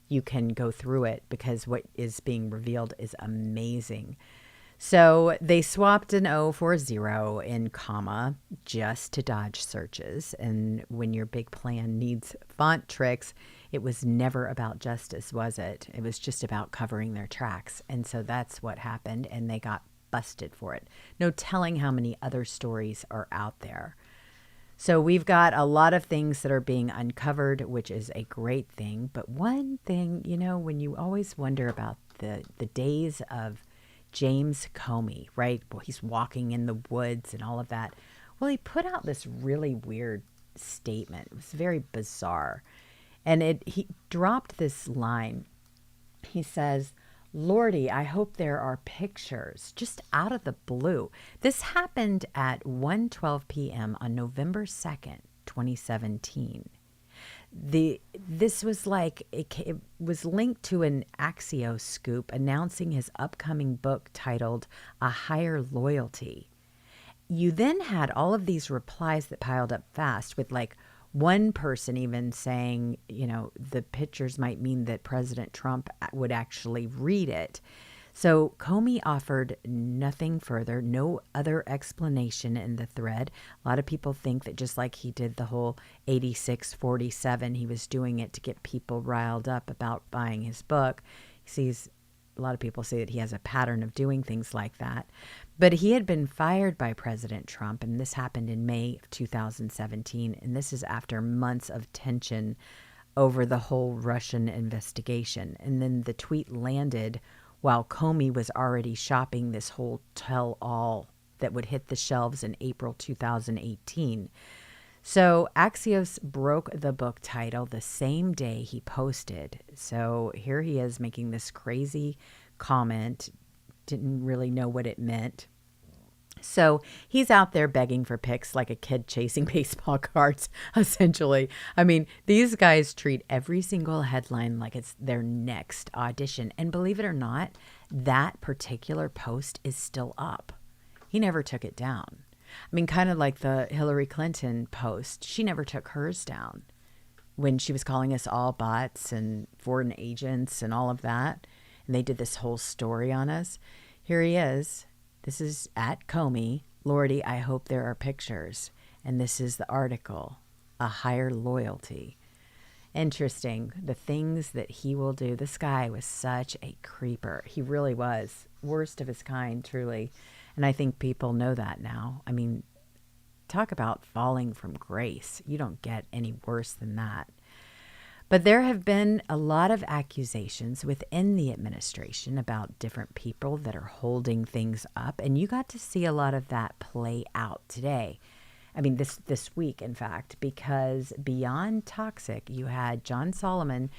S1: you can go through it because what is being revealed is amazing. So they swapped an O for a 0 in comma just to dodge searches. And when your big plan needs font tricks, it was never about justice, was it? It was just about covering their tracks. And so that's what happened, and they got busted for it. No telling how many other stories are out there. So we've got a lot of things that are being uncovered, which is a great thing. But one thing, when you always wonder about the days of James Comey, right? Well, he's walking in the woods and all of that. Well, he put out this really weird statement. It was very bizarre. And he dropped this line. He says, "Lordy, I hope there are pictures," just out of the blue. This happened at 1:12 p.m. on November 2nd, 2017. This was like, it was linked to an Axios scoop announcing his upcoming book titled A Higher Loyalty. You then had all of these replies that piled up fast with like one person even saying, the pictures might mean that President Trump would actually read it. So Comey offered nothing further, no other explanation in the thread. A lot of people think that just like he did the whole 86-47, he was doing it to get people riled up about buying his book. A lot of people say that he has a pattern of doing things like that. But he had been fired by President Trump, and this happened in May of 2017. And this is after months of tension over the whole Russian investigation. And then the tweet landed while Comey was already shopping this whole tell-all that would hit the shelves in April 2018. So Axios broke the book title the same day he posted. So here he is making this crazy comment, didn't really know what it meant. So he's out there begging for pics like a kid chasing baseball cards, essentially. I mean, these guys treat every single headline like it's their next audition. And believe it or not, that particular post is still up. He never took it down. I mean, kind of like the Hillary Clinton post. She never took hers down when she was calling us all bots and foreign agents and all of that. And they did this whole story on us. Here he is. This is at Comey. "Lordy, I hope there are pictures." And this is the article, "A Higher Loyalty." Interesting. The things that he will do. This guy was such a creeper. He really was. Worst of his kind, truly. And I think people know that now. I mean, talk about falling from grace. You don't get any worse than that. But there have been a lot of accusations within the administration about different people that are holding things up. And you got to see a lot of that play out today. I mean, this week, in fact, because beyond toxic, you had John Solomon,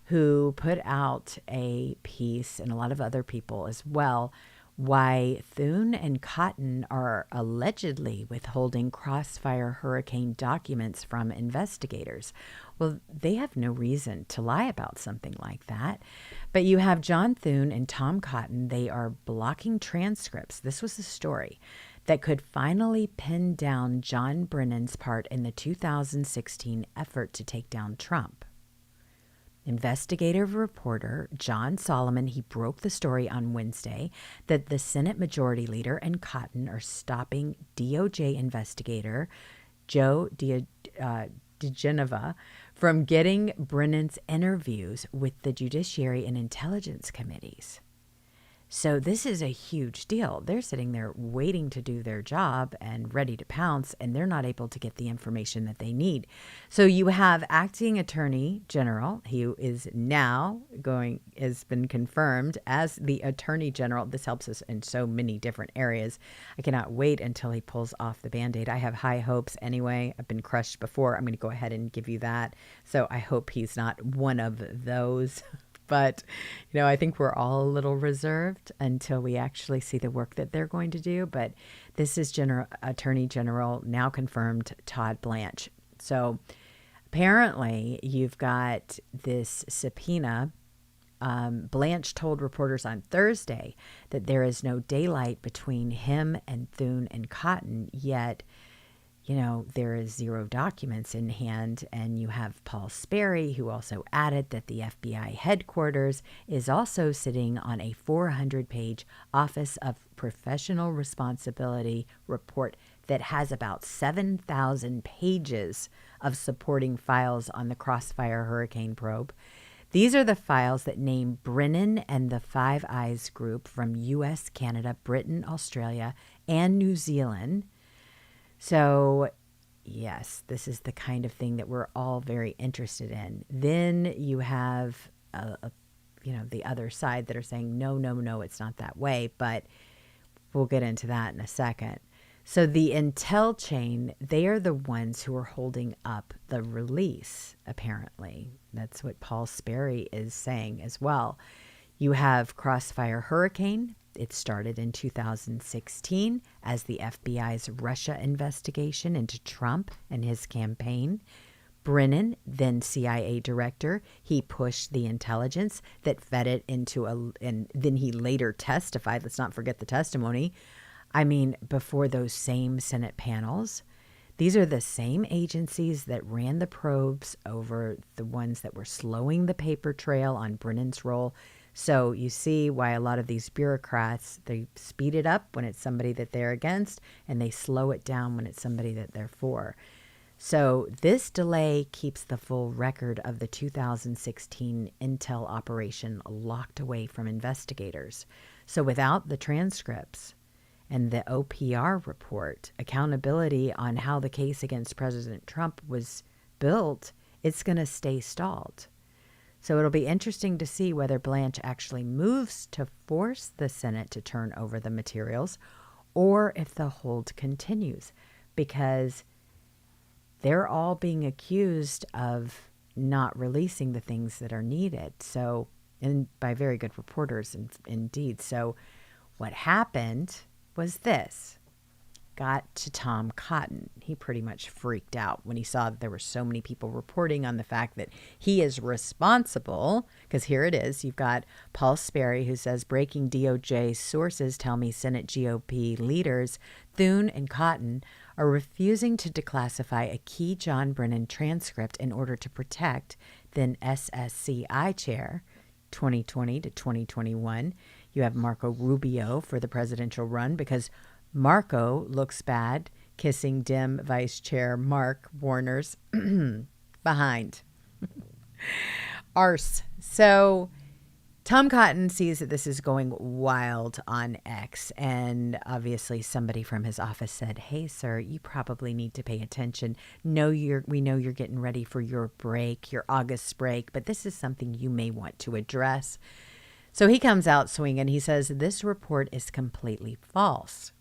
S1: who put out a piece, and a lot of other people as well, why Thune and Cotton are allegedly withholding Crossfire Hurricane documents from investigators. Well, they have no reason to lie about something like that. But you have John Thune and Tom Cotton. They are blocking transcripts. This was the story that could finally pin down John Brennan's part in the 2016 effort to take down Trump. Investigative reporter John Solomon, he broke the story on Wednesday that the Senate Majority Leader and Cotton are stopping DOJ investigator Joe DeGeneva from getting Brennan's interviews with the Judiciary and Intelligence Committees. So this is a huge deal. They're sitting there waiting to do their job and ready to pounce, and they're not able to get the information that they need. So you have acting attorney general, who is now has been confirmed as the attorney general. This helps us in so many different areas. I cannot wait until he pulls off the Band-Aid. I have high hopes anyway. I've been crushed before. I'm going to go ahead and give you that. So I hope he's not one of those But, I think we're all a little reserved until we actually see the work that they're going to do. But this is Attorney General, now confirmed, Todd Blanche. So apparently you've got this subpoena. Blanche told reporters on Thursday that there is no daylight between him and Thune and Cotton, yet there is zero documents in hand. And you have Paul Sperry, who also added that the FBI headquarters is also sitting on a 400-page Office of Professional Responsibility report that has about 7,000 pages of supporting files on the Crossfire hurricane probe. These are the files that name Brennan and the Five Eyes group from U.S., Canada, Britain, Australia, and New Zealand. So, yes, this is the kind of thing that we're all very interested in. Then you have, the other side that are saying, no, it's not that way. But we'll get into that in a second. So the intel chain, they are the ones who are holding up the release, apparently. That's what Paul Sperry is saying as well. You have Crossfire Hurricane. It started in 2016 as the FBI's Russia investigation into Trump and his campaign. Brennan, then CIA director, he pushed the intelligence that fed it into and then he later testified. Let's not forget the testimony. Before those same Senate panels. These are the same agencies that ran the probes over the ones that were slowing the paper trail on Brennan's role. So you see why a lot of these bureaucrats, they speed it up when it's somebody that they're against, and they slow it down when it's somebody that they're for. So this delay keeps the full record of the 2016 intel operation locked away from investigators. So without the transcripts and the OPR report, accountability on how the case against President Trump was built, it's going to stay stalled. So it'll be interesting to see whether Blanche actually moves to force the Senate to turn over the materials or if the hold continues, because they're all being accused of not releasing the things that are needed. So, and by very good reporters indeed. So what happened was this. Got to Tom Cotton. He pretty much freaked out when he saw that there were so many people reporting on the fact that he is responsible, because here it is. You've got Paul Sperry, who says, breaking DOJ sources tell me Senate GOP leaders Thune and Cotton are refusing to declassify a key John Brennan transcript in order to protect then SSCI chair 2020 to 2021. You have Marco Rubio for the presidential run because Marco looks bad kissing Dem Vice Chair Mark Warner's behind. Arse. So Tom Cotton sees that this is going wild on X, and obviously somebody from his office said, hey, sir, you probably need to pay attention. We know you're getting ready for your break, your August break, but this is something you may want to address. So he comes out swinging. He says, this report is completely false.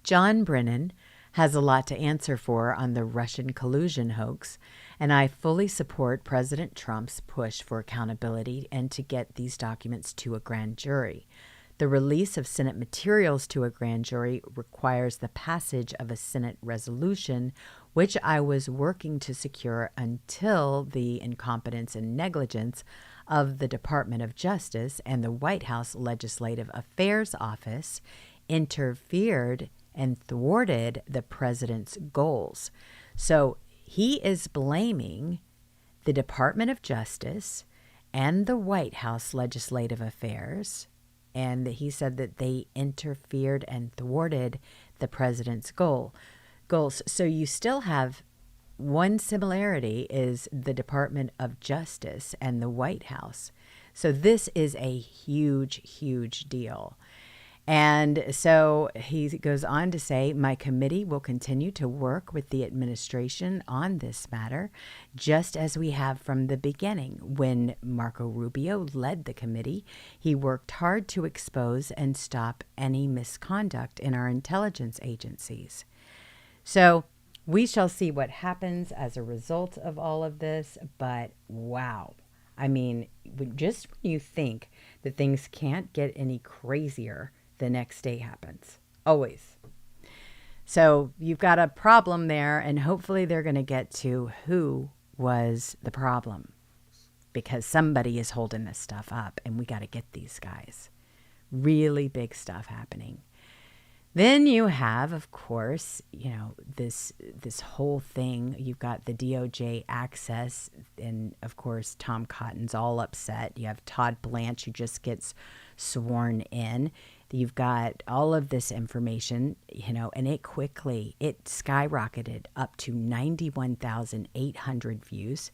S1: John Brennan has a lot to answer for on the Russian collusion hoax, and I fully support President Trump's push for accountability and to get these documents to a grand jury. The release of Senate materials to a grand jury requires the passage of a Senate resolution, which I was working to secure until the incompetence and negligence of the Department of Justice and the White House Legislative Affairs Office interfered and thwarted the president's goals. So he is blaming the Department of Justice and the White House Legislative Affairs, and he said that they interfered and thwarted the president's goals. So you still have one similarity is the Department of Justice and the White House. So this is a huge, huge deal. And so he goes on to say, my committee will continue to work with the administration on this matter, just as we have from the beginning. When Marco Rubio led the committee, he worked hard to expose and stop any misconduct in our intelligence agencies. So we shall see what happens as a result of all of this. But wow. I mean, just when you think that things can't get any crazier, the next day happens. Always. So you've got a problem there, and hopefully they're going to get to who was the problem, because somebody is holding this stuff up, and we got to get these guys. Really big stuff happening. Then you have, of course, this whole thing. You've got the DOJ access, and of course, Tom Cotton's all upset. You have Todd Blanche, who just gets sworn in. You've got all of this information, and it skyrocketed up to 91,800 views.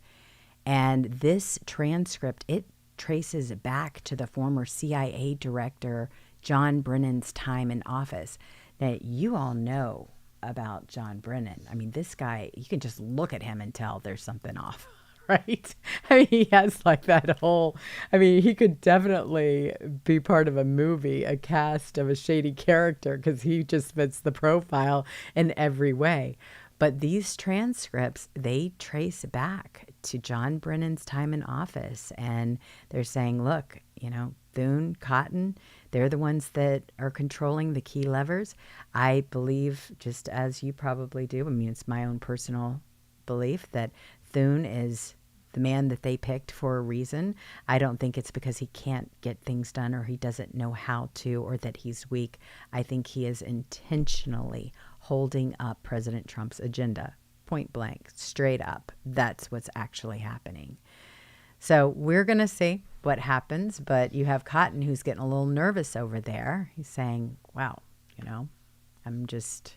S1: And this transcript, it traces back to the former CIA director John Brennan's time in office. Now, you all know about John Brennan. I mean, this guy, you can just look at him and tell there's something off, right? I mean, he has he could definitely be part of a movie, a cast of a shady character, because he just fits the profile in every way. But these transcripts, they trace back to John Brennan's time in office. And they're saying, look, Thune, Cotton, they're the ones that are controlling the key levers. I believe, just as you probably do, I mean, it's my own personal belief that Thune is the man that they picked for a reason. I don't think it's because he can't get things done or he doesn't know how to or that he's weak. I think he is intentionally holding up President Trump's agenda. Point blank, straight up. That's what's actually happening. So we're going to see what happens, but you have Cotton who's getting a little nervous over there. He's saying, wow, I'm just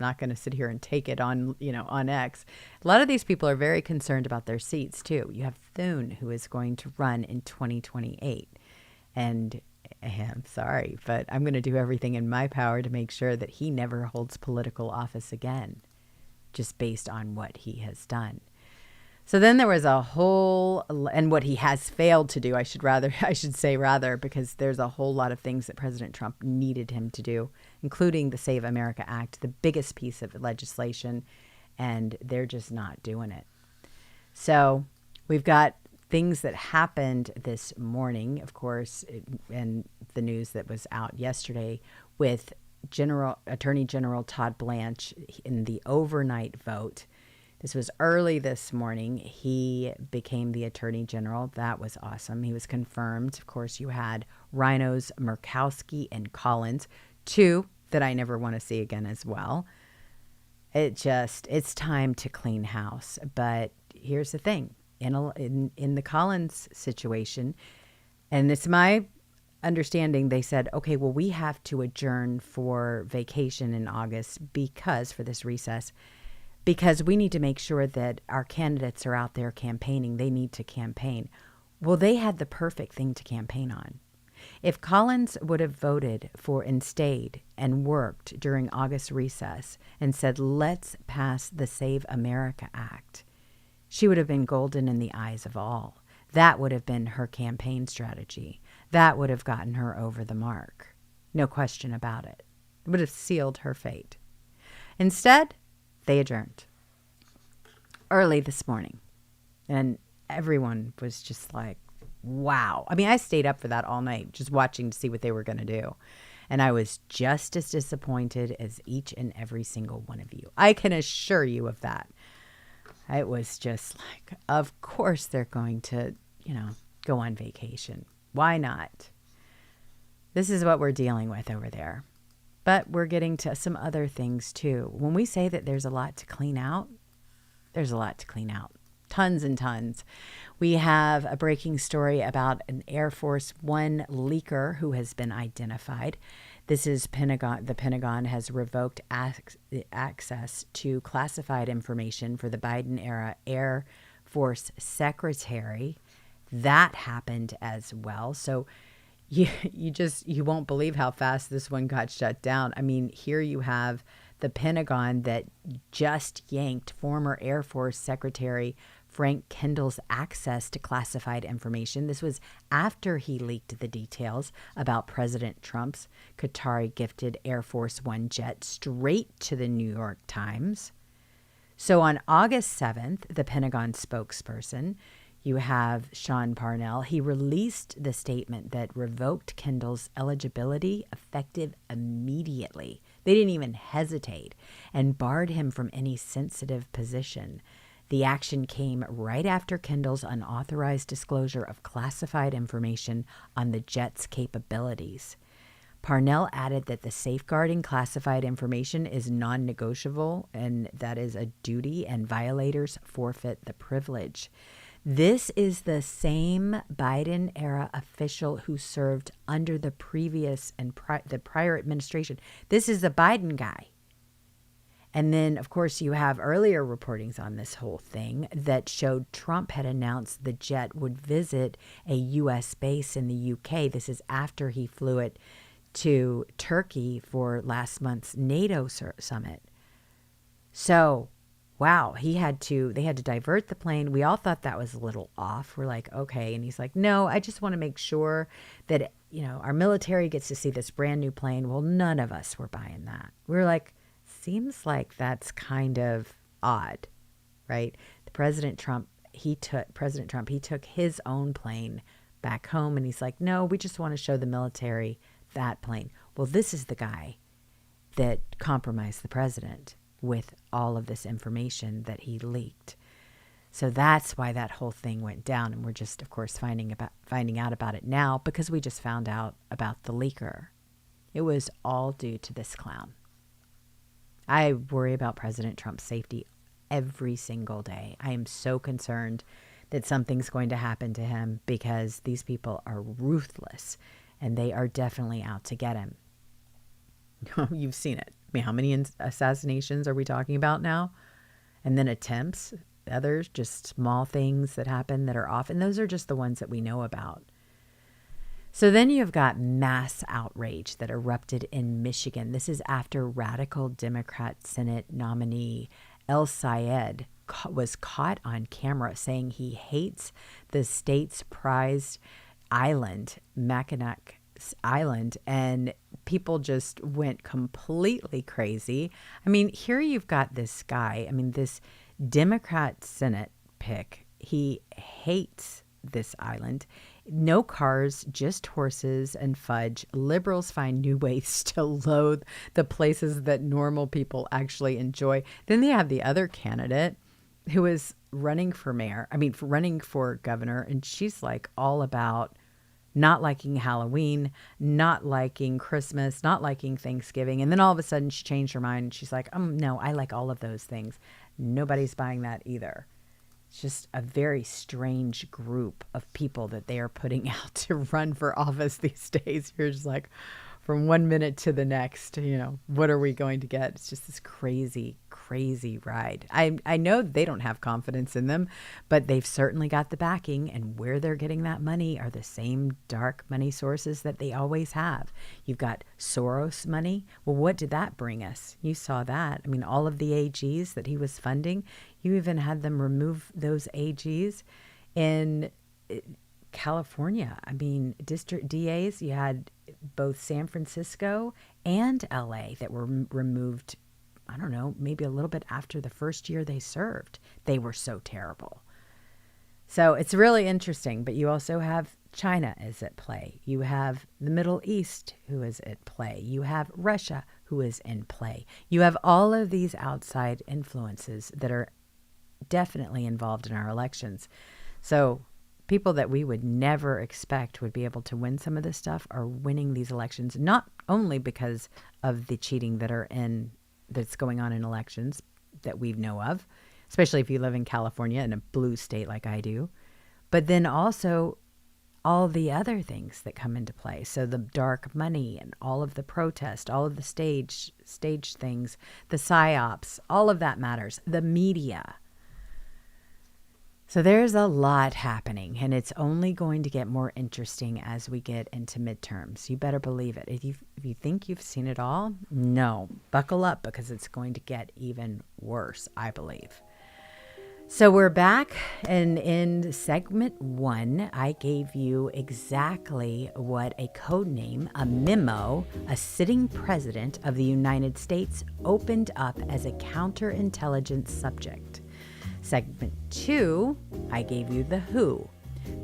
S1: not going to sit here and take it on, on X. A lot of these people are very concerned about their seats too. You have Thune, who is going to run in 2028. And I'm sorry, but I'm going to do everything in my power to make sure that he never holds political office again, just based on what he has done. So then there was and what he has failed to do, I should say, because there's a whole lot of things that President Trump needed him to do, including the Save America Act, the biggest piece of legislation, and they're just not doing it. So we've got things that happened this morning, of course, and the news that was out yesterday with Attorney General Todd Blanche in the overnight vote. This was early this morning. He became the Attorney General. That was awesome. He was confirmed. Of course, you had Rhinos, Murkowski, and Collins, two that I never want to see again as well. It's time to clean house. But here's the thing. In the Collins situation, and it's my understanding, they said, okay, well, we have to adjourn for vacation in August for this recess, because we need to make sure that our candidates are out there campaigning. They need to campaign. Well, they had the perfect thing to campaign on. If Collins would have voted for and stayed and worked during August recess and said, let's pass the Save America Act, she would have been golden in the eyes of all. That would have been her campaign strategy. That would have gotten her over the mark. No question about it. It would have sealed her fate. Instead, they adjourned early this morning. And everyone was just like, wow. I mean, I stayed up for that all night, just watching to see what they were going to do. And I was just as disappointed as each and every single one of you. I can assure you of that. It was just like, of course they're going to, go on vacation. Why not? This is what we're dealing with over there. But we're getting to some other things too. When we say that there's a lot to clean out, there's a lot to clean out. Tons and tons. We have a breaking story about an Air Force One leaker who has been identified. This is Pentagon. The Pentagon has revoked access to classified information for the Biden-era Air Force Secretary. That happened as well. So you won't believe how fast this one got shut down. I mean, here you have the Pentagon that just yanked former Air Force Secretary Frank Kendall's access to classified information. This was after he leaked the details about President Trump's Qatari-gifted Air Force One jet straight to the New York Times. So on August 7th, the Pentagon spokesperson, you have Sean Parnell. He released the statement that revoked Kendall's eligibility effective immediately. They didn't even hesitate and barred him from any sensitive position. The action came right after Kendall's unauthorized disclosure of classified information on the jet's capabilities. Parnell added that the safeguarding classified information is non-negotiable, and that is a duty, and violators forfeit the privilege. This is the same Biden-era official who served under the previous and the prior administration. This is the Biden guy. And then, of course, you have earlier reportings on this whole thing that showed Trump had announced the jet would visit a U.S. base in the U.K. This is after he flew it to Turkey for last month's NATO summit. So, wow, they had to divert the plane. We all thought that was a little off. We're like, okay. And he's like, no, I just want to make sure that, our military gets to see this brand new plane. Well, none of us were buying that. We're like, seems like that's kind of odd, right? President Trump, he took his own plane back home, and he's like, no, we just want to show the military that plane. Well, this is the guy that compromised the president with all of this information that he leaked. So that's why that whole thing went down, and we're just, of course, finding out about it now because we just found out about the leaker. It was all due to this clown. I worry about President Trump's safety every single day. I am so concerned that something's going to happen to him because these people are ruthless and they are definitely out to get him. You've seen it. I mean, how many assassinations are we talking about now? And then attempts, others, just small things that happen that are off. And those are just the ones that we know about. So then you've got mass outrage that erupted in Michigan. This is after radical Democrat Senate nominee El Sayed was caught on camera saying he hates the state's prized island, Mackinac Island, and people just went completely crazy. I mean, here you've got this guy, this Democrat Senate pick. He hates this island. No cars, just horses and fudge. Liberals find new ways to loathe the places that normal people actually enjoy. Then they have the other candidate who is running for governor, and she's like all about not liking Halloween, not liking Christmas, not liking Thanksgiving. And then all of a sudden she changed her mind and she's like, no, I like all of those things. Nobody's buying that either. It's just a very strange group of people that they are putting out to run for office these days. You're just like, from one minute to the next, what are we going to get? It's just this crazy, crazy ride. I know they don't have confidence in them, but they've certainly got the backing, and where they're getting that money are the same dark money sources that they always have. You've got Soros money. Well, what did that bring us? You saw that. All of the AGs that he was funding, you even had them remove those AGs in California. District DAs, you had both San Francisco and LA that were removed, I don't know, maybe a little bit after the first year they served. They were so terrible. So it's really interesting, but you also have China is at play. You have the Middle East who is at play. You have Russia who is in play. You have all of these outside influences that are definitely involved in our elections. So people that we would never expect would be able to win some of this stuff are winning these elections, not only because of the cheating that's going on in elections that we know of, especially if you live in California, in a blue state like I do, but then also all the other things that come into play. So the dark money and all of the protest, all of the stage things, the psyops, all of that matters. The media. So there's a lot happening, and it's only going to get more interesting as we get into midterms. You better believe it. If you think you've seen it all, no. Buckle up, because it's going to get even worse, I believe. So we're back, and in segment 1, I gave you exactly what a code name, a memo, a sitting president of the United States opened up as a counterintelligence subject. Segment 2, I gave you the who.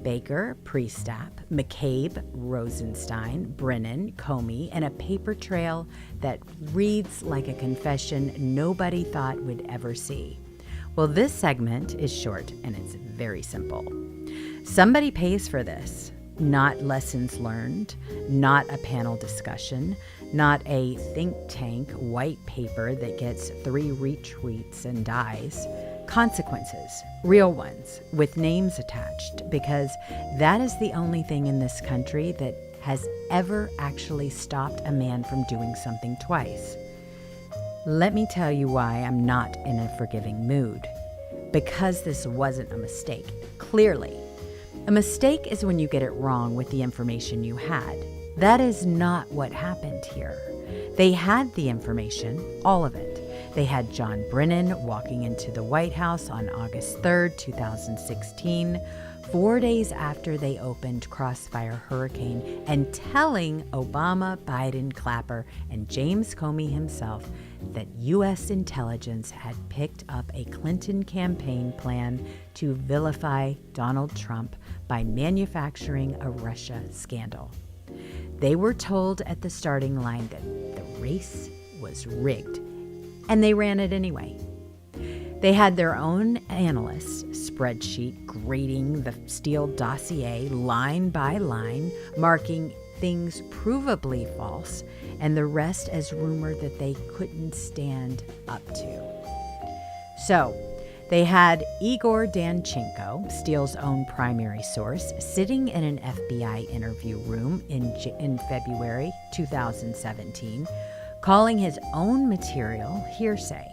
S1: Baker, Priestap, McCabe, Rosenstein, Brennan, Comey, and a paper trail that reads like a confession nobody thought would ever see. Well, this segment is short and it's very simple. Somebody pays for this. Not lessons learned, not a panel discussion, not a think tank white paper that gets 3 retweets and dies. Consequences, real ones, with names attached, because that is the only thing in this country that has ever actually stopped a man from doing something twice. Let me tell you why I'm not in a forgiving mood. Because this wasn't a mistake, clearly. A mistake is when you get it wrong with the information you had. That is not what happened here. They had the information, all of it. They had John Brennan walking into the White House on August 3rd, 2016, 4 days after they opened Crossfire Hurricane, and telling Obama, Biden, Clapper, and James Comey himself that U.S. intelligence had picked up a Clinton campaign plan to vilify Donald Trump by manufacturing a Russia scandal. They were told at the starting line that the race was rigged, and they ran it anyway. They had their own analyst spreadsheet grading the Steele dossier line by line, marking things provably false, and the rest as rumor that they couldn't stand up to. So, they had Igor Danchenko, Steele's own primary source, sitting in an FBI interview room in February 2017, calling his own material hearsay.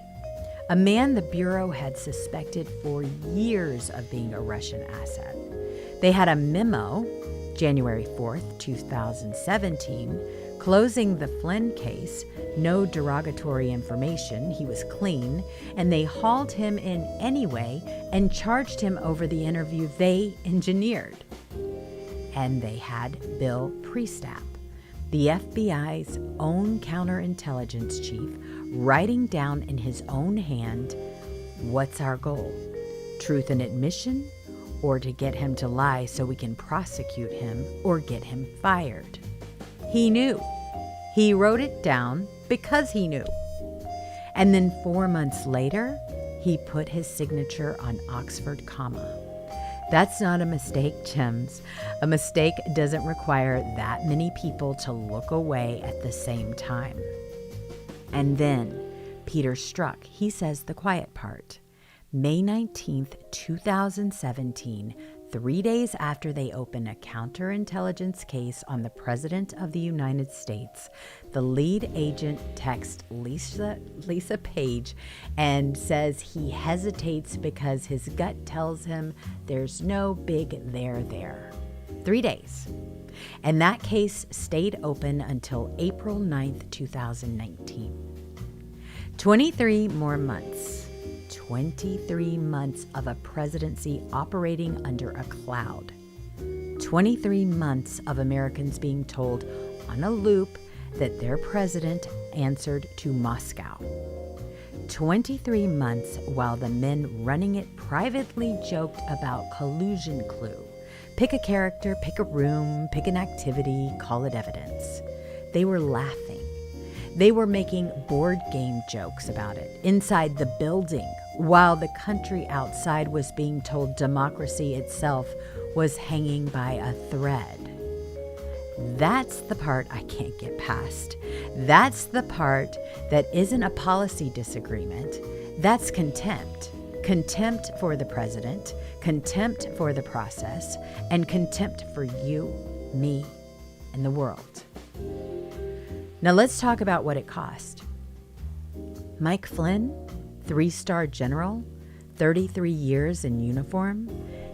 S1: A man the Bureau had suspected for years of being a Russian asset. They had a memo, January 4th, 2017, closing the Flynn case, no derogatory information, he was clean, and they hauled him in anyway and charged him over the interview they engineered. And they had Bill Priestap, the FBI's own counterintelligence chief, writing down in his own hand, what's our goal? Truth and admission, or to get him to lie so we can prosecute him or get him fired? He knew. He wrote it down because he knew. And then 4 months later, he put his signature on Oxford Comma. That's not a mistake, Jims. A mistake doesn't require that many people to look away at the same time. And then Peter Strzok, he says the quiet part. May 19th, 2017, 3 days after they open a counterintelligence case on the President of the United States, the lead agent texts Lisa Page and says he hesitates because his gut tells him there's no big there. 3 days. And that case stayed open until April 9th, 2019. 23 more months. 23 months of a presidency operating under a cloud. 23 months of Americans being told on a loop that their president answered to Moscow. 23 months while the men running it privately joked about collusion clue. Pick a character, pick a room, pick an activity, call it evidence. They were laughing. They were making board game jokes about it inside the building, while the country outside was being told democracy itself was hanging by a thread. That's the part I can't get past. That's the part that isn't a policy disagreement. That's contempt. Contempt for the president, contempt for the process, and contempt for you, me, and the world. Now let's talk about what it cost. Mike Flynn, 3-star general, 33 years in uniform,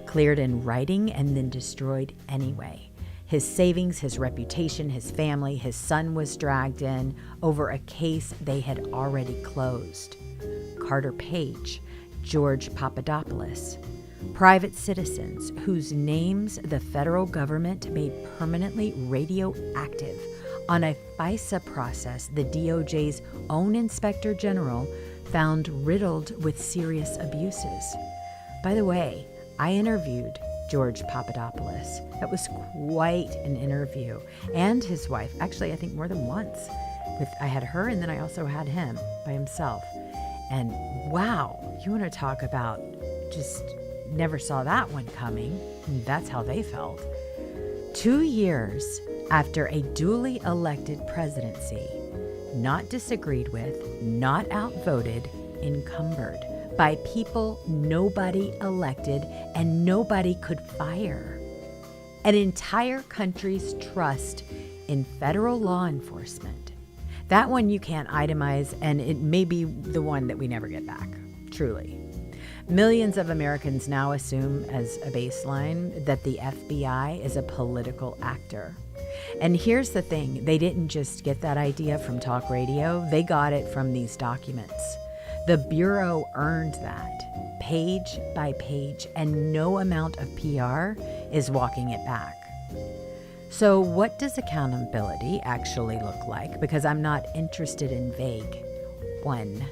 S1: cleared in writing and then destroyed anyway. His savings, his reputation, his family, his son was dragged in over a case they had already closed. Carter Page, George Papadopoulos, private citizens whose names the federal government made permanently radioactive on a FISA process the DOJ's own Inspector General found riddled with serious abuses. By the way, I interviewed George Papadopoulos. That was quite an interview. And his wife, actually, I think more than once. I had her, and then I also had him by himself. And wow, you want to talk about just never saw that one coming. That's how they felt. 2 years after a duly elected presidency, not disagreed with, not outvoted, encumbered by people nobody elected and nobody could fire. An entire country's trust in federal law enforcement. That one you can't itemize, and it may be the one that we never get back, truly. Millions of Americans now assume as a baseline that the FBI is a political actor. And here's the thing, they didn't just get that idea from talk radio, they got it from these documents. The Bureau earned that, page by page, and no amount of PR is walking it back. So what does accountability actually look like? Because I'm not interested in vague. 1,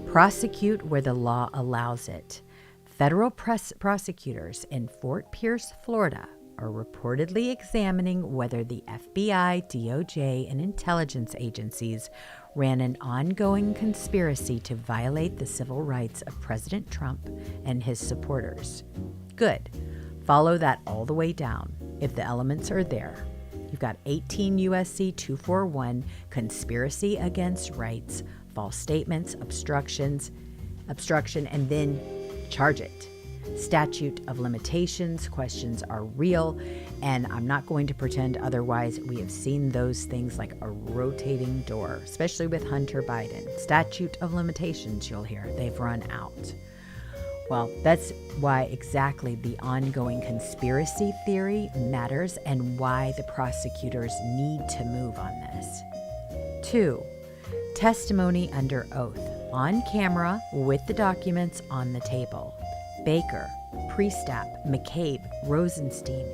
S1: prosecute where the law allows it. Federal prosecutors in Fort Pierce, Florida, are reportedly examining whether the FBI, DOJ, and intelligence agencies ran an ongoing conspiracy to violate the civil rights of President Trump and his supporters. Good. Follow that all the way down, if the elements are there. You've got 18 U.S.C. 241, conspiracy against rights, false statements, obstruction, and then charge it. Statute of limitations, questions are real, and I'm not going to pretend otherwise. We have seen those things like a rotating door, especially with Hunter Biden. Statute of limitations, you'll hear, they've run out. Well, that's why exactly the ongoing conspiracy theory matters and why the prosecutors need to move on this. 2, testimony under oath, on camera with the documents on the table. Baker, Priestap, McCabe, Rosenstein,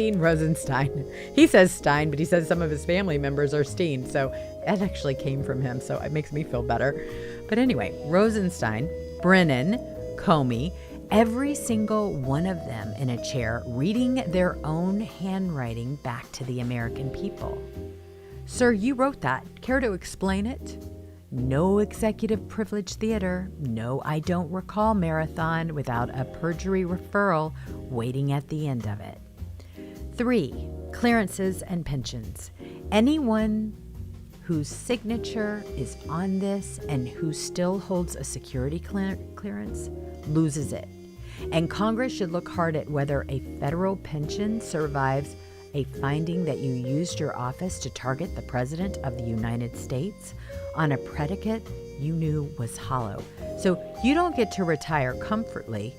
S1: Rosenstein. He says Stein, but he says some of his family members are Steen, so that actually came from him, so it makes me feel better. But anyway, Rosenstein, Brennan, Comey, every single one of them in a chair reading their own handwriting back to the American people. Sir, you wrote that. Care to explain it? No executive privilege theater, no I don't recall marathon without a perjury referral waiting at the end of it. 3, clearances and pensions. Anyone whose signature is on this and who still holds a security clearance loses it. And Congress should look hard at whether a federal pension survives a finding that you used your office to target the President of the United States on a predicate you knew was hollow. So you don't get to retire comfortably.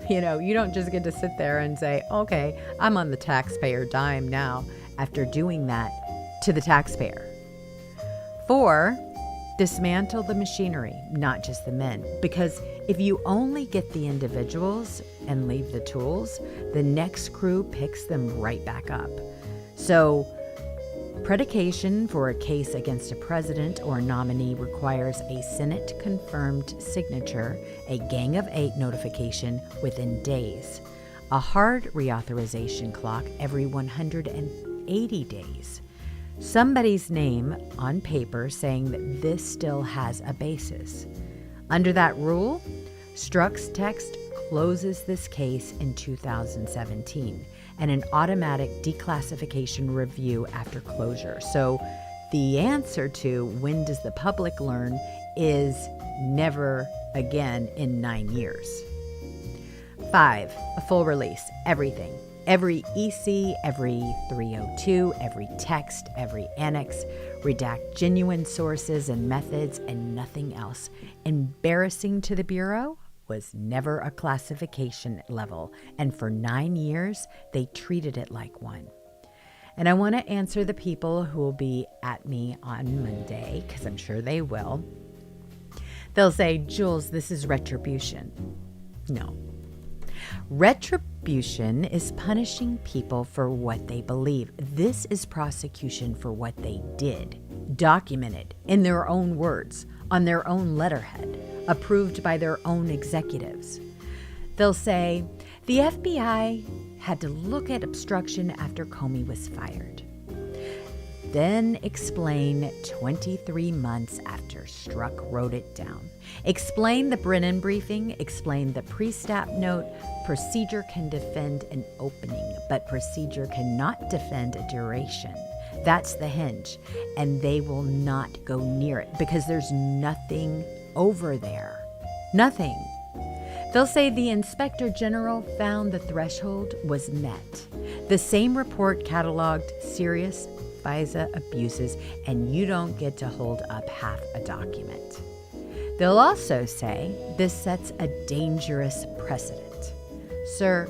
S1: You don't just get to sit there and say, okay, I'm on the taxpayer dime now after doing that to the taxpayer. 4, dismantle the machinery, not just the men. Because if you only get the individuals and leave the tools, the next crew picks them right back up. So predication for a case against a president or nominee requires a Senate-confirmed signature, a Gang of 8 notification within days, a hard reauthorization clock every 180 days, somebody's name on paper saying that this still has a basis. Under that rule, Strzok's text closes this case in 2017 and an automatic declassification review after closure. So the answer to when does the public learn is never again in 9 years. 5, a full release, everything. Every EC, every 302, every text, every annex, redact genuine sources and methods and nothing else. Embarrassing to the Bureau was never a classification level, and for 9 years, they treated it like one. And I want to answer the people who will be at me on Monday, because I'm sure they will. They'll say, Jules, this is retribution. No. Retribution is punishing people for what they believe. This is prosecution for what they did. documented in their own words, on their own letterhead, approved by their own executives. They'll say, the FBI had to look at obstruction after Comey was fired. Then explain 23 months after Strzok wrote it down. Explain the Brennan briefing, explain the Priestap note. Procedure can defend an opening, but procedure cannot defend a duration. That's the hinge, and they will not go near it because there's nothing over there. Nothing. They'll say the Inspector General found the threshold was met. The same report cataloged serious FISA abuses, and you don't get to hold up half a document. They'll also say this sets a dangerous precedent. Sir,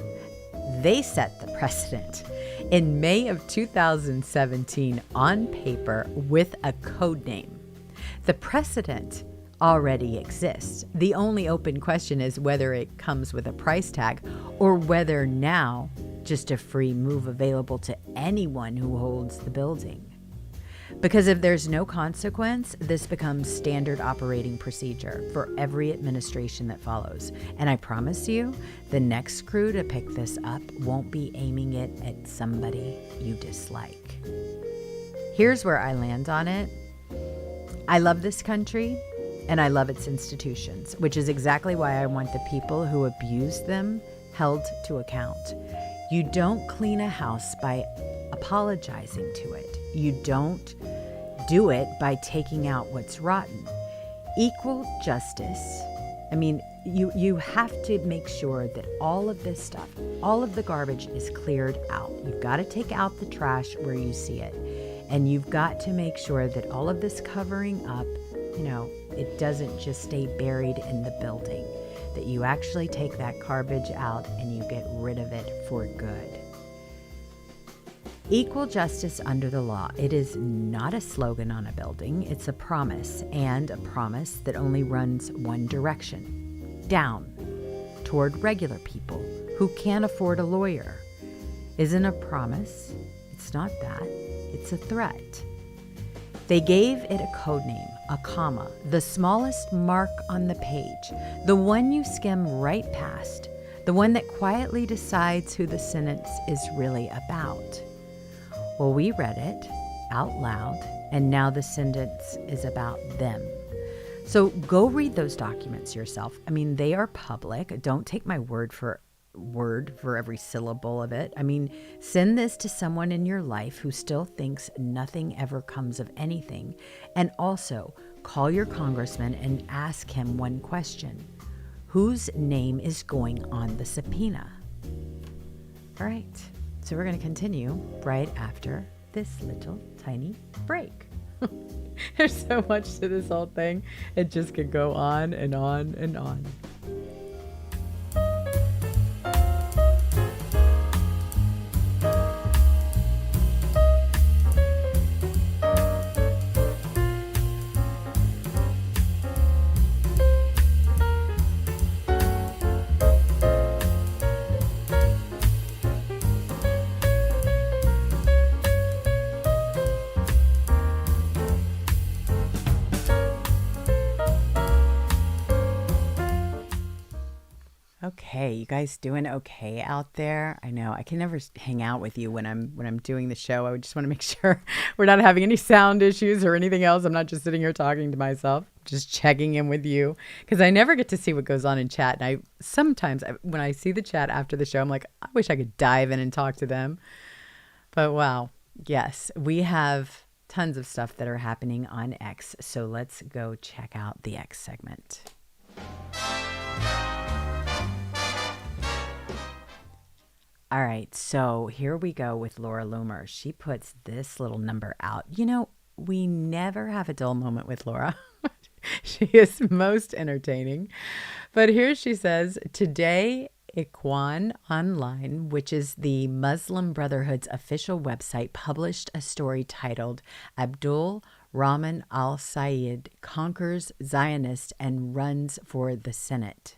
S1: they set the precedent. In May of 2017, on paper with a code name. The precedent already exists. The only open question is whether it comes with a price tag or whether now just a free move available to anyone who holds the building. Because if there's no consequence, this becomes standard operating procedure for every administration that follows. And I promise you, the next crew to pick this up won't be aiming it at somebody you dislike. Here's where I land on it. I love this country and I love its institutions, which is exactly why I want the people who abuse them held to account. You don't clean a house by apologizing to it. You don't do it by taking out what's rotten. Equal justice. I mean, you have to make sure that all of this stuff, all of the garbage is cleared out. You've got to take out the trash where you see it. And you've got to make sure that all of this covering up, it doesn't just stay buried in the building, that you actually take that garbage out and you get rid of it for good. Equal justice under the law. It is not a slogan on a building. It's a promise, and a promise that only runs one direction, down, toward regular people who can't afford a lawyer. Isn't a promise. It's not that. It's a threat. They gave it a code name, a comma, the smallest mark on the page, the one you skim right past, the one that quietly decides who the sentence is really about. Well, we read it out loud, and now the sentence is about them. So go read those documents yourself. I mean, they are public. Don't take my word for every syllable of it. I mean, send this to someone in your life who still thinks nothing ever comes of anything. And also, call your congressman and ask him one question. Whose name is going on the subpoena? All right. So we're going to continue right after this little tiny break. There's so much to this whole thing. It just could go on and on and on. Okay, you guys doing okay out there? I know I can never hang out with you when I'm doing the show. I just want to make sure we're not having any sound issues or anything else. I'm not just sitting here talking to myself, just checking in with you, because I never get to see what goes on in chat. And I sometimes when I see the chat after the show, I'm like, I wish I could dive in and talk to them. But wow, yes, we have tons of stuff that are happening on X. So let's go check out the X segment. All right, so here we go with Laura Loomer. She puts this little number out. We never have a dull moment with Laura. She is most entertaining. But here she says, today, Ikhwan Online, which is the Muslim Brotherhood's official website, published a story titled Abdul Rahman al-Sayed conquers Zionist and runs for the Senate.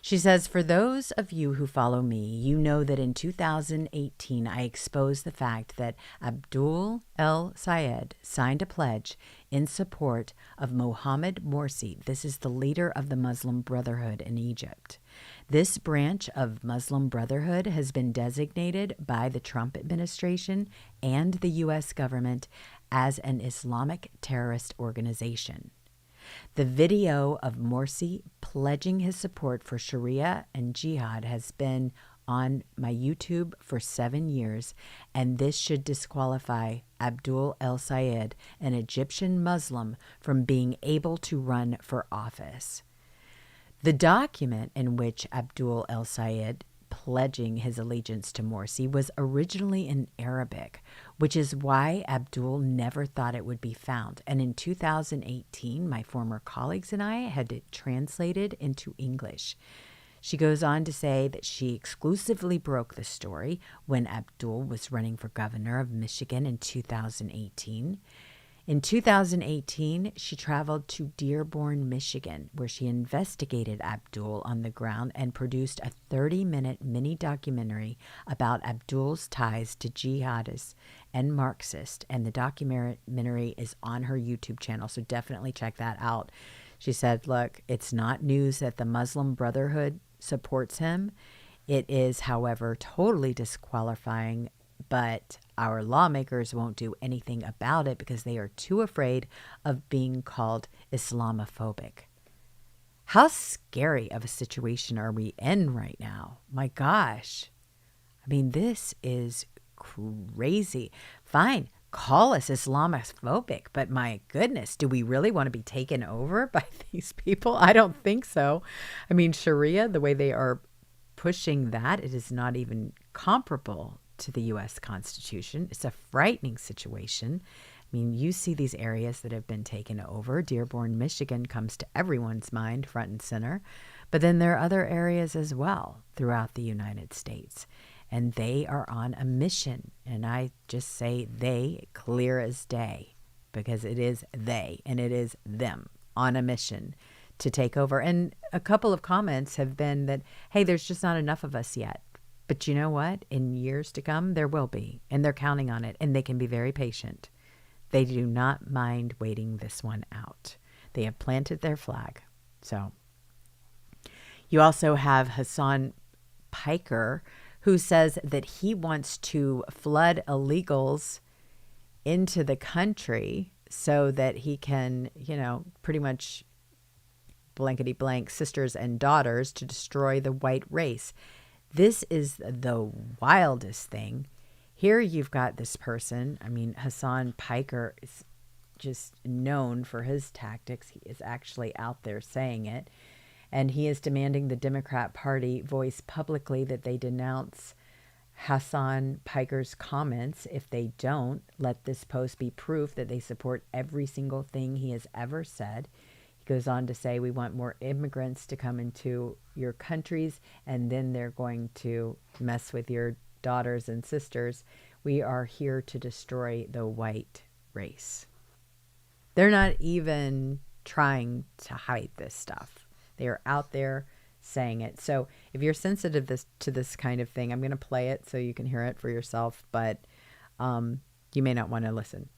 S1: She says, for those of you who follow me, you know that in 2018, I exposed the fact that Abdul el-Sayed signed a pledge in support of Mohammed Morsi. This is the leader of the Muslim Brotherhood in Egypt. This branch of Muslim Brotherhood has been designated by the Trump administration and the U.S. government as an Islamic terrorist organization. The video of Morsi pledging his support for Sharia and jihad has been on my YouTube for 7 years, and this should disqualify Abdul el-Sayed, an Egyptian Muslim, from being able to run for office. The document in which Abdul el-Sayed pledging his allegiance to Morsi was originally in Arabic, which is why Abdul never thought it would be found. And in 2018, my former colleagues and I had it translated into English. She goes on to say that she exclusively broke the story when Abdul was running for governor of Michigan in 2018. In 2018, she traveled to Dearborn, Michigan, where she investigated Abdul on the ground and produced a 30-minute mini documentary about Abdul's ties to jihadists and Marxists. And the documentary is on her YouTube channel, so definitely check that out. She said, look, it's not news that the Muslim Brotherhood supports him. It is, however, totally disqualifying, but our lawmakers won't do anything about it because they are too afraid of being called Islamophobic. How scary of a situation are we in right now? My gosh. I mean, this is crazy. Fine, call us Islamophobic, but my goodness, do we really want to be taken over by these people? I don't think so. I mean, Sharia, the way they are pushing that, it is not even comparable to the U.S. Constitution. It's a frightening situation. I mean, you see these areas that have been taken over. Dearborn, Michigan comes to everyone's mind front and center. But then there are other areas as well throughout the United States. And they are on a mission. And I just say they, clear as day, because it is they and it is them on a mission to take over. And a couple of comments have been that, hey, there's just not enough of us yet. But you know what? In years to come, there will be. And they're counting on it. And they can be very patient. They do not mind waiting this one out. They have planted their flag. So you also have Hassan Piker, who says that he wants to flood illegals into the country so that he can, pretty much blankety blank sisters and daughters to destroy the white race. This is the wildest thing. Here you've got this person. I mean, Hassan Piker is just known for his tactics. He is actually out there saying it. And he is demanding the Democrat Party voice publicly that they denounce Hassan Piker's comments. If they don't, let this post be proof that they support every single thing he has ever said. He goes on to say, we want more immigrants to come into your countries, and then they're going to mess with your daughters and sisters. We are here to destroy the white race. They're not even trying to hide this stuff. They are out there saying it. So if you're sensitive to this kind of thing, I'm going to play it so you can hear it for yourself, but you may not want to listen.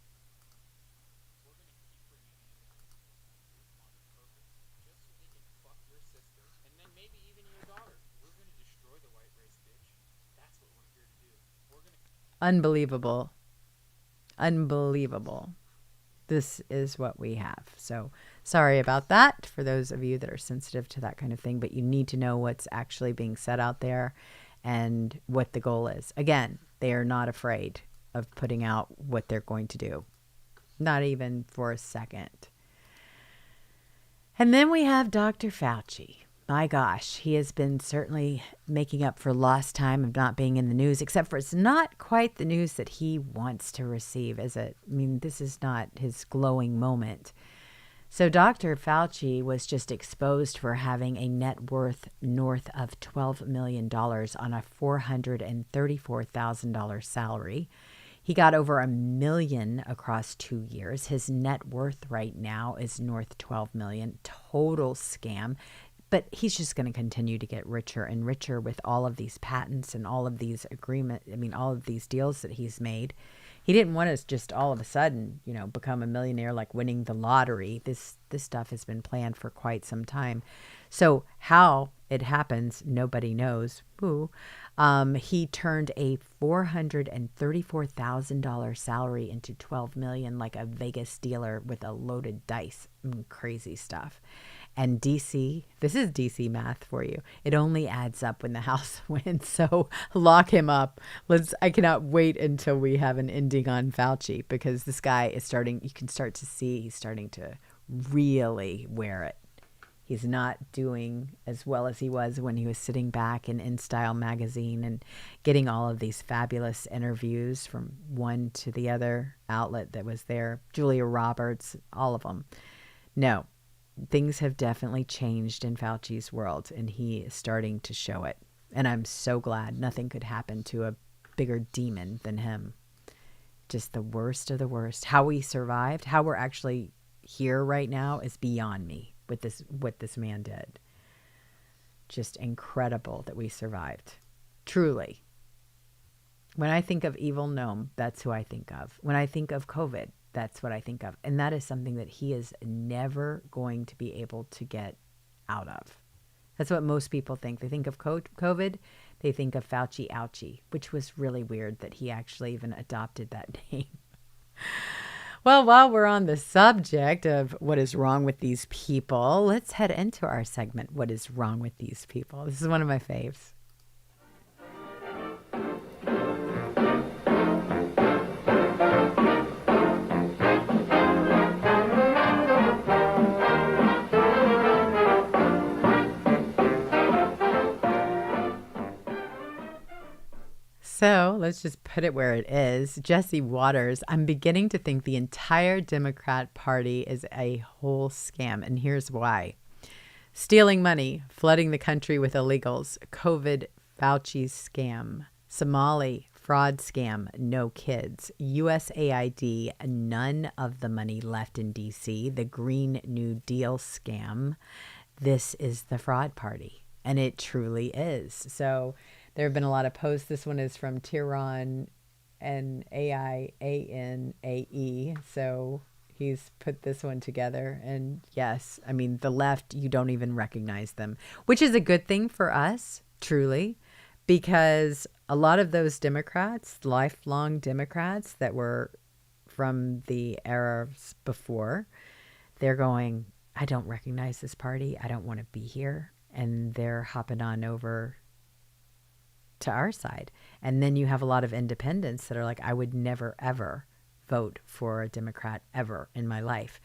S1: Unbelievable. Unbelievable. This is what we have. So sorry about that for those of you that are sensitive to that kind of thing, but you need to know what's actually being said out there and what the goal is. Again, they are not afraid of putting out what they're going to do. Not even for a second. And then we have Dr. Fauci. My gosh, he has been certainly making up for lost time of not being in the news, except for it's not quite the news that he wants to receive, is it? I mean, this is not his glowing moment. So Dr. Fauci was just exposed for having a net worth north of $12 million on a $434,000 salary. He got over $1 million across 2 years. His net worth right now is north $12 million. Total scam. But he's just going to continue to get richer and richer with all of these patents and all of these all of these deals that he's made. He didn't want us just all of a sudden, become a millionaire like winning the lottery. This stuff has been planned for quite some time. So how it happens, nobody knows. He turned a $434,000 salary into $12 million, like a Vegas dealer with a loaded dice. Crazy stuff. And DC, this is DC math for you. It only adds up when the House wins. So lock him up. I cannot wait until we have an ending on Fauci, because this guy is you can start to see he's starting to really wear it. He's not doing as well as he was when he was sitting back in InStyle magazine and getting all of these fabulous interviews from one to the other outlet that was there. Julia Roberts, all of them. No. Things have definitely changed in Fauci's world, and he is starting to show it. And I'm so glad. Nothing could happen to a bigger demon than him. Just the worst of the worst. How we survived, how we're actually here right now is beyond me with what this man did. Just incredible that we survived. Truly. When I think of evil gnome, that's who I think of. When I think of COVID, that's what I think of. And that is something that he is never going to be able to get out of. That's what most people think. They think of COVID, they think of Fauci ouchie, which was really weird that he actually even adopted that name. Well, while we're on the subject of what is wrong with these people, let's head into our segment, What is Wrong with These People? This is one of my faves. So let's just put it where it is. Jesse Waters, I'm beginning to think the entire Democrat Party is a whole scam. And here's why. Stealing money, flooding the country with illegals, COVID, Fauci scam, Somali fraud scam, no kids, USAID, none of the money left in DC, the Green New Deal scam. This is the fraud party. And it truly is. So there have been a lot of posts. This one is from Tiran and AIANAE. So he's put this one together. And yes, I mean, the left, you don't even recognize them, which is a good thing for us, truly, because a lot of those Democrats, lifelong Democrats that were from the eras before, they're going, I don't recognize this party. I don't want to be here. And they're hopping on over to our side. And then you have a lot of independents that are like, I would never, ever vote for a Democrat ever in my life.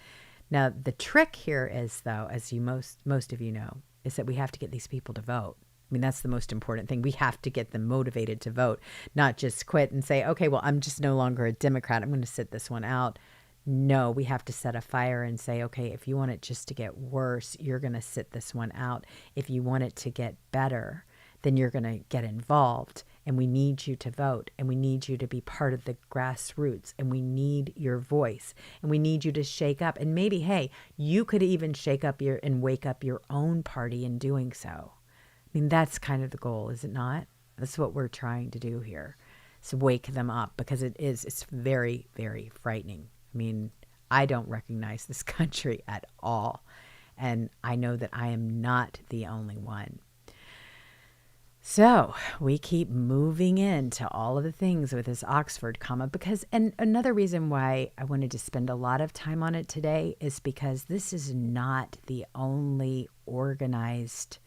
S1: Now, the trick here is, though, as you most of you know, is that we have to get these people to vote. I mean, that's the most important thing. We have to get them motivated to vote, not just quit and say, okay, well, I'm just no longer a Democrat. I'm going to sit this one out. No, we have to set a fire and say, okay, if you want it just to get worse, you're going to sit this one out. If you want it to get better, then you're going to get involved, and we need you to vote, and we need you to be part of the grassroots, and we need your voice, and we need you to shake up. And maybe, hey, you could even shake up and wake up your own party in doing so. I mean, that's kind of the goal, is it not? That's what we're trying to do here, is wake them up, because it's very, very frightening. I mean, I don't recognize this country at all, and I know that I am not the only one. So we keep moving into all of the things with this Oxford Comma, and another reason why I wanted to spend a lot of time on it today is because this is not the only organized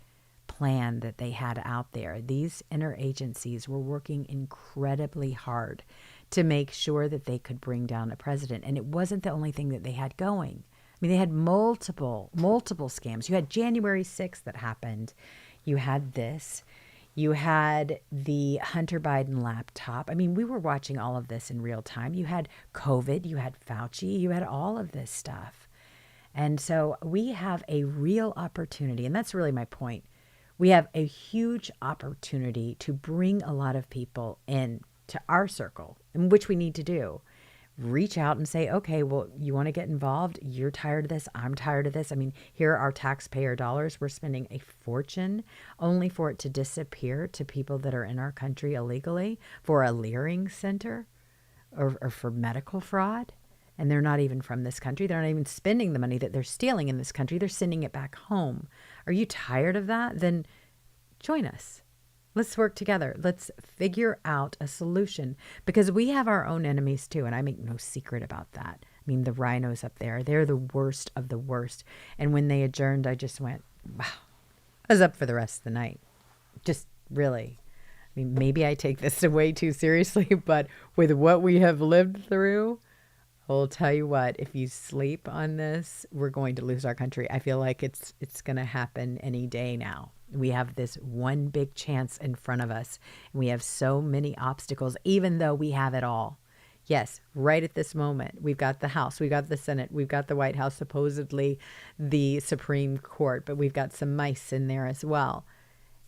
S1: plan that they had out there. These interagencies were working incredibly hard to make sure that they could bring down a president. And it wasn't the only thing that they had going. I mean, they had multiple scams. You had January 6th that happened. You had this. You had the Hunter Biden laptop. I mean, we were watching all of this in real time. You had COVID, you had Fauci, you had all of this stuff. And so we have a real opportunity, and that's really my point. We have a huge opportunity to bring a lot of people in to our circle, and which we need to do. reach out and say, okay, well, you want to get involved? You're tired of this. I'm tired of this. I mean, here are our taxpayer dollars. We're spending a fortune only for it to disappear to people that are in our country illegally for a leering center or for medical fraud. And they're not even from this country. They're not even spending the money that they're stealing in this country. They're sending it back home. Are you tired of that? Then join us. Let's work together. Let's figure out a solution, because we have our own enemies too. And I make no secret about that. I mean, the rhinos up there, they're the worst of the worst. And when they adjourned, I just went, wow, I was up for the rest of the night. Just really. I mean, maybe I take this way too seriously, but with what we have lived through, I'll tell you what, if you sleep on this, we're going to lose our country. I feel like it's going to happen any day now. We have this one big chance in front of us. And we have so many obstacles, even though we have it all. Yes, right at this moment, we've got the House, we've got the Senate, we've got the White House, supposedly the Supreme Court, but we've got some mice in there as well.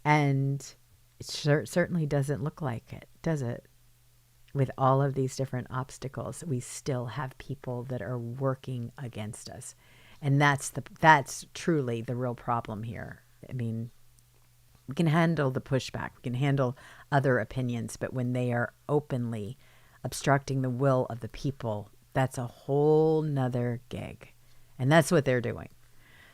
S1: And it certainly doesn't look like it, does it? With all of these different obstacles, we still have people that are working against us. And that's truly the real problem here. I mean, we can handle the pushback, we can handle other opinions, but when they are openly obstructing the will of the people, that's a whole nother gig. And that's what they're doing.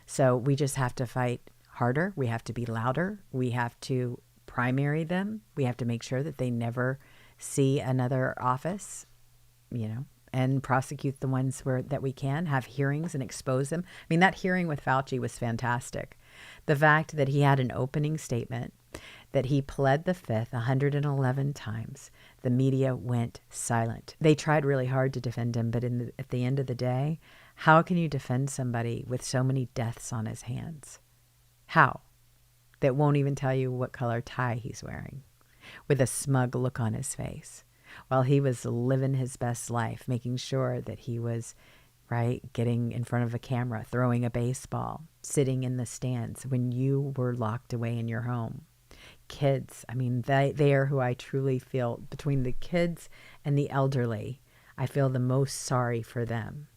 S1: So we just have to fight harder. We have to be louder. We have to primary them. We have to make sure that they never see another office, and prosecute the ones that we can, have hearings and expose them. I mean, that hearing with Fauci was fantastic. The fact that he had an opening statement, that he pled the fifth 111 times, the media went silent. They tried really hard to defend him, but at the end of the day, how can you defend somebody with so many deaths on his hands? How? That won't even tell you what color tie he's wearing, with a smug look on his face, while he was living his best life, making sure that he was, getting in front of a camera, throwing a baseball, sitting in the stands when you were locked away in your home. Kids, I mean, they are who I truly feel, between the kids and the elderly, I feel the most sorry for them,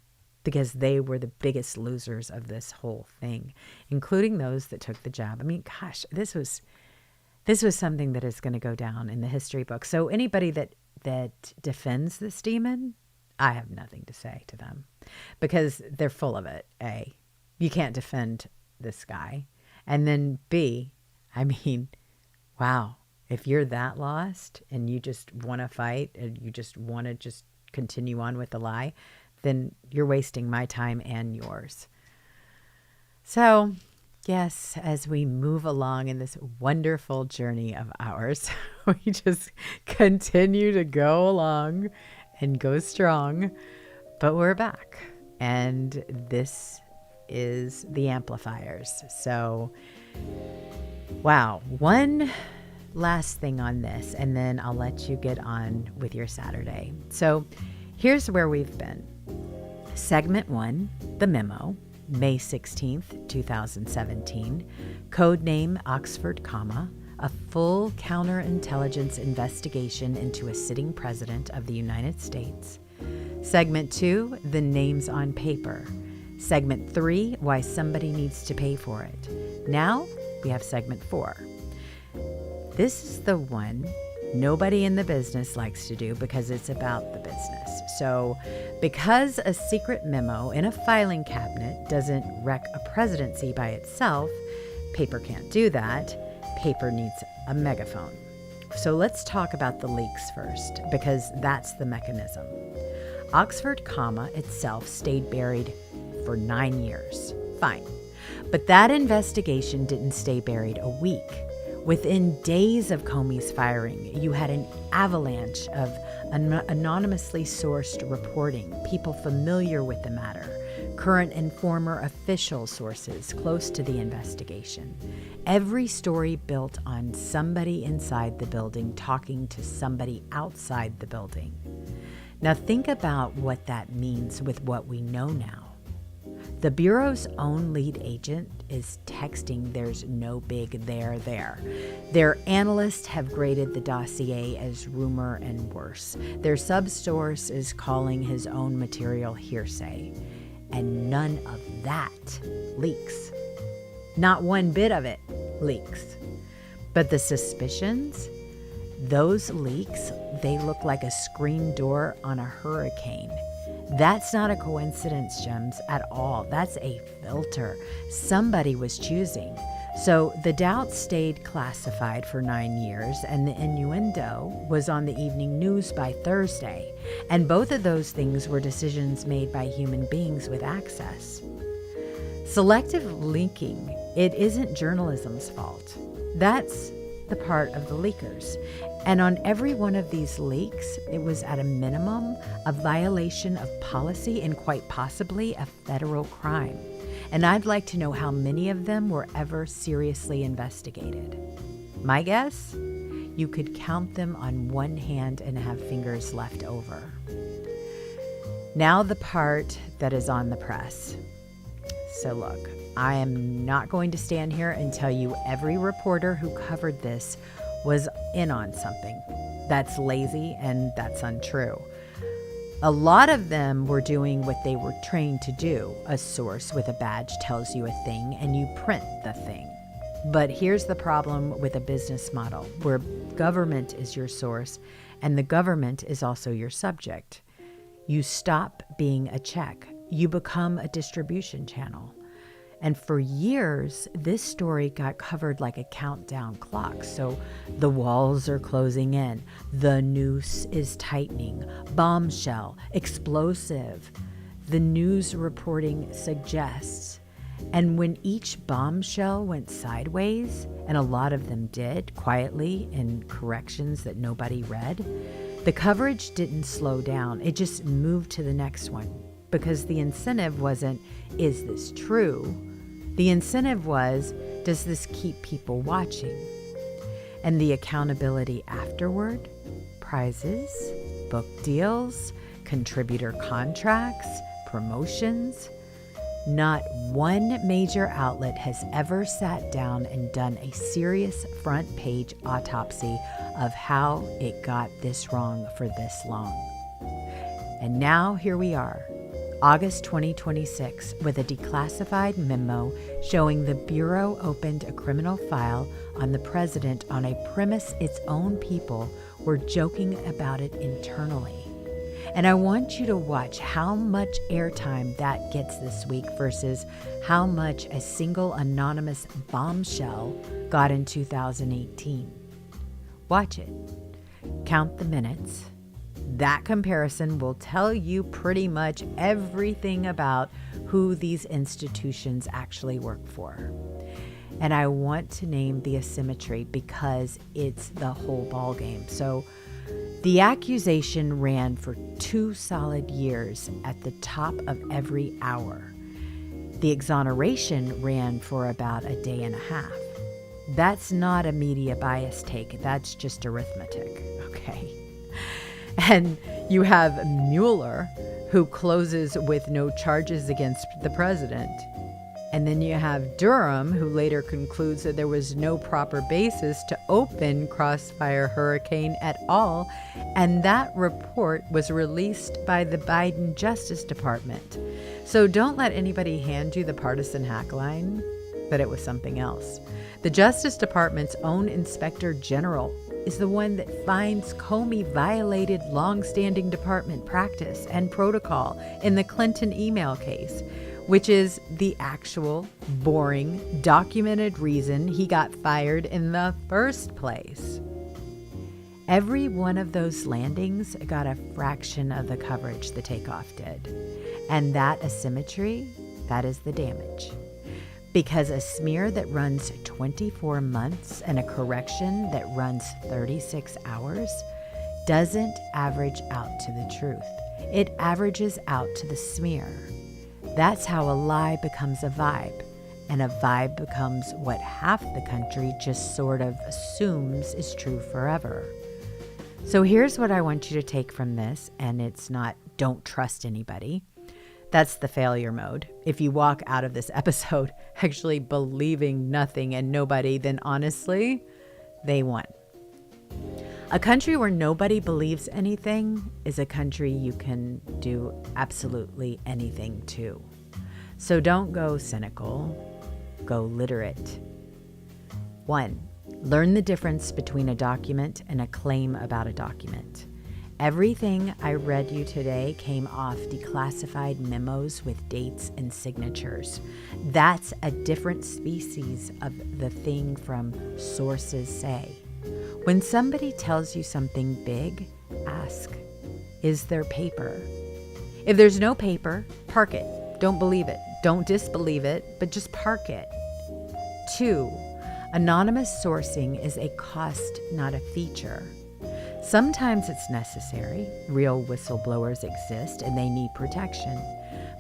S1: because they were the biggest losers of this whole thing, including those that took the jab. I mean, gosh, this was something that is going to go down in the history book. So anybody that defends this demon, I have nothing to say to them, because they're full of it. A, you can't defend this guy. And then B, I mean, wow, if you're that lost and you just want to fight and you just want to just continue on with the lie, then you're wasting my time and yours. So yes, as we move along in this wonderful journey of ours, we just continue to go along and go strong, but we're back. And this is the amplifiers. So, wow. One last thing on this, and then I'll let you get on with your Saturday. So here's where we've been. Segment 1, the memo, May 16th, 2017, codename Oxford Comma, a full counterintelligence investigation into a sitting president of the United States. Segment 2, the names on paper. Segment 3, why somebody needs to pay for it. Now we have segment 4. This is the one nobody in the business likes to do, because it's about the business. So because a secret memo in a filing cabinet doesn't wreck a presidency by itself, paper can't do that. Paper needs a megaphone. So let's talk about the leaks first, because that's the mechanism. Oxford Comma itself stayed buried for 9 years. Fine. But that investigation didn't stay buried a week. Within days of Comey's firing, you had an avalanche of anonymously sourced reporting, people familiar with the matter, current and former official sources close to the investigation. Every story built on somebody inside the building talking to somebody outside the building. Now think about what that means with what we know now. The Bureau's own lead agent is texting there's no big there there. Their analysts have graded the dossier as rumor and worse. Their subsource is calling his own material hearsay. And none of that leaks. Not one bit of it leaks. But the suspicions, those leaks, they look like a screen door on a hurricane. That's not a coincidence, Gems, at all. That's a filter. Somebody was choosing. So the doubt stayed classified for 9 years, and the innuendo was on the evening news by Thursday. And both of those things were decisions made by human beings with access. Selective leaking, it isn't journalism's fault. That's the part of the leakers. And on every one of these leaks, it was at a minimum a violation of policy and quite possibly a federal crime. And I'd like to know how many of them were ever seriously investigated. My guess? You could count them on one hand and have fingers left over. Now the part that is on the press. So look, I am not going to stand here and tell you every reporter who covered this was in on something. That's lazy and that's untrue. A lot of them were doing what they were trained to do. A source with a badge tells you a thing and you print the thing. But here's the problem with a business model where government is your source and the government is also your subject. You stop being a check. You become a distribution channel. And for years, this story got covered like a countdown clock. So the walls are closing in, the noose is tightening, bombshell, explosive. The news reporting suggests. And when each bombshell went sideways, and a lot of them did, quietly in corrections that nobody read, the coverage didn't slow down. It just moved to the next one. Because the incentive wasn't, is this true? The incentive was, does this keep people watching? And the accountability afterward? Prizes, book deals, contributor contracts, promotions. Not one major outlet has ever sat down and done a serious front page autopsy of how it got this wrong for this long. And now here we are. August 2026, with a declassified memo showing the Bureau opened a criminal file on the president on a premise its own people were joking about it internally. And I want you to watch how much airtime that gets this week versus how much a single anonymous bombshell got in 2018. Watch it. Count the minutes. That comparison will tell you pretty much everything about who these institutions actually work for. And I want to name the asymmetry because it's the whole ballgame. So the accusation ran for 2 solid years at the top of every hour. The exoneration ran for about a day and a half. That's not a media bias take. That's just arithmetic, okay? And you have Mueller, who closes with no charges against the president. And then you have Durham, who later concludes that there was no proper basis to open Crossfire Hurricane at all. And that report was released by the Biden Justice Department. So don't let anybody hand you the partisan hack line that it was something else. The Justice Department's own Inspector General is the one that finds Comey violated long-standing department practice and protocol in the Clinton email case, which is the actual, boring, documented reason he got fired in the first place. Every one of those landings got a fraction of the coverage the takeoff did. And that asymmetry, that is the damage. Because a smear that runs 24 months and a correction that runs 36 hours doesn't average out to the truth. It averages out to the smear. That's how a lie becomes a vibe, and a vibe becomes what half the country just sort of assumes is true forever. So here's what I want you to take from this, and it's not don't trust anybody. That's the failure mode. If you walk out of this episode actually believing nothing and nobody, then honestly, they won. A country where nobody believes anything is a country you can do absolutely anything to. So don't go cynical, go literate. 1. Learn the difference between a document and a claim about a document. Everything I read you today came off declassified memos with dates and signatures. That's a different species of the thing from sources say. When somebody tells you something big, ask, is there paper? If there's no paper, park it. Don't believe it. Don't disbelieve it, but just park it. 2. Anonymous sourcing is a cost, not a feature. Sometimes it's necessary. Real whistleblowers exist and they need protection.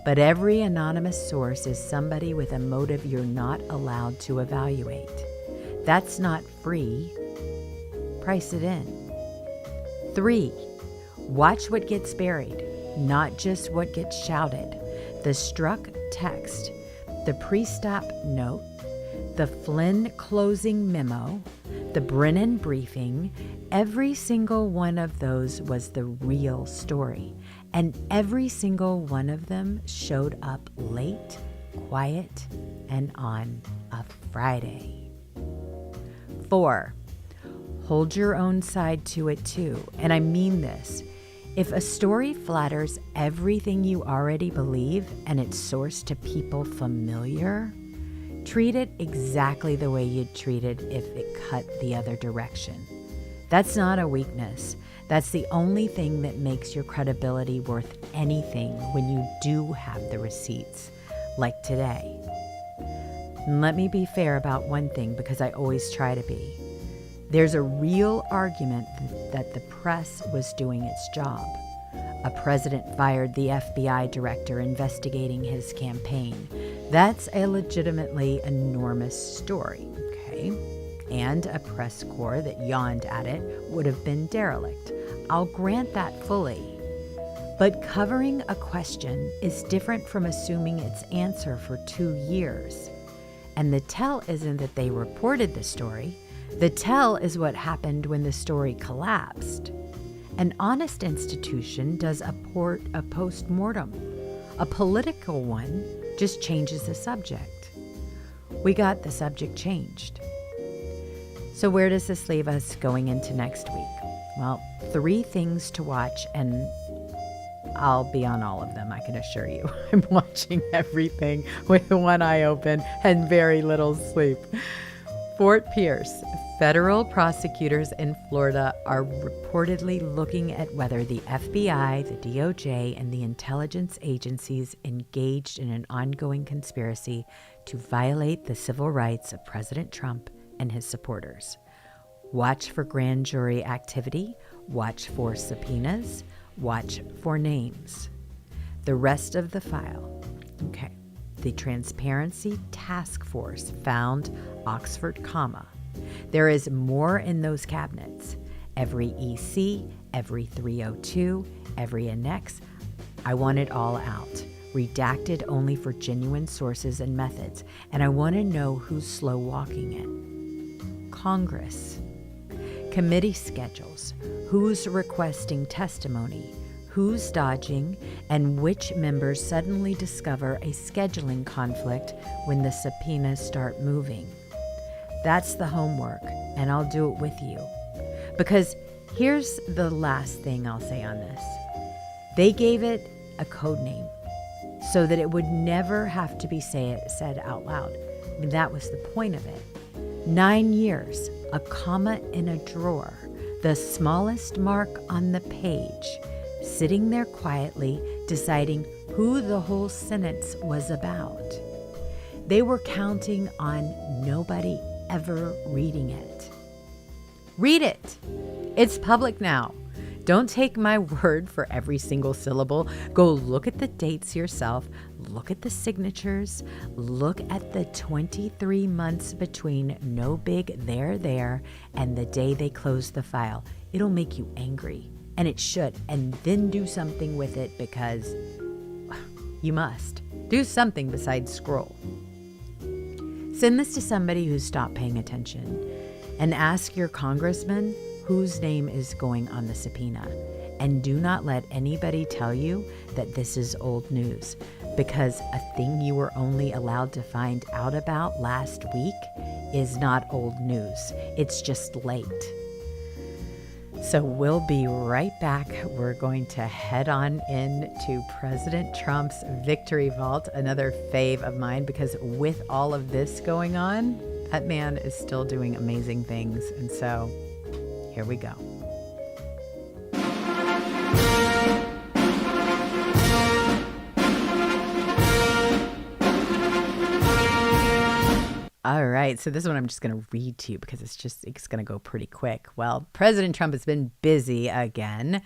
S1: But every anonymous source is somebody with a motive you're not allowed to evaluate. That's not free. Price it in. 3. Watch what gets buried, not just what gets shouted. The Strzok text, the Priestap note, the Flynn closing memo, the Brennan briefing, every single one of those was the real story. And every single one of them showed up late, quiet, and on a Friday. 4. Hold your own side to it too. And I mean this. If a story flatters everything you already believe and it's sourced to people familiar, treat it exactly the way you'd treat it if it cut the other direction. That's not a weakness. That's the only thing that makes your credibility worth anything when you do have the receipts, like today. And let me be fair about one thing, because I always try to be. There's a real argument that the press was doing its job. A president fired the FBI director investigating his campaign. That's a legitimately enormous story, okay? And a press corps that yawned at it would have been derelict. I'll grant that fully. But covering a question is different from assuming its answer for 2 years. And the tell isn't that they reported the story. The tell is what happened when the story collapsed. An honest institution does a post-mortem. A political one just changes the subject. We got the subject changed. So where does this leave us going into next week? Well, 3 things to watch, and I'll be on all of them, I can assure you. I'm watching everything with one eye open and very little sleep. Fort Pierce. Federal prosecutors in Florida are reportedly looking at whether the FBI, the DOJ, and the intelligence agencies engaged in an ongoing conspiracy to violate the civil rights of President Trump and his supporters. Watch for grand jury activity, watch for subpoenas, watch for names. The rest of the file. Okay. The Transparency Task Force found Oxford Comma. There is more in those cabinets. Every EC, every 302, every annex. I want it all out. Redacted only for genuine sources and methods. And I want to know who's slow walking it. Congress. Committee schedules. Who's requesting testimony? Who's dodging? And which members suddenly discover a scheduling conflict when the subpoenas start moving? That's the homework, and I'll do it with you. Because here's the last thing I'll say on this. They gave it a code name so that it would never have to be said out loud. I mean, that was the point of it. 9 years, a comma in a drawer, the smallest mark on the page, sitting there quietly, deciding who the whole sentence was about. They were counting on nobody ever reading it. Read it. It's public now. Don't take my word for every single syllable. Go look at the dates yourself. Look at the signatures. Look at the 23 months between no big there and the day they closed the file. It'll make you angry, and it should. And then do something with it, because You must. Do something besides scroll. Send this to somebody who's stopped paying attention and ask your congressman whose name is going on the subpoena. And do not let anybody tell you that this is old news, because a thing you were only allowed to find out about last week is not old news. It's just late. So we'll be right back. We're going to head on into President Trump's victory vault, another fave of mine, because with all of this going on, that man is still doing amazing things. And so here we go. All right, so this one I'm just going to read to you because it's going to go pretty quick. Well, President Trump has been busy again.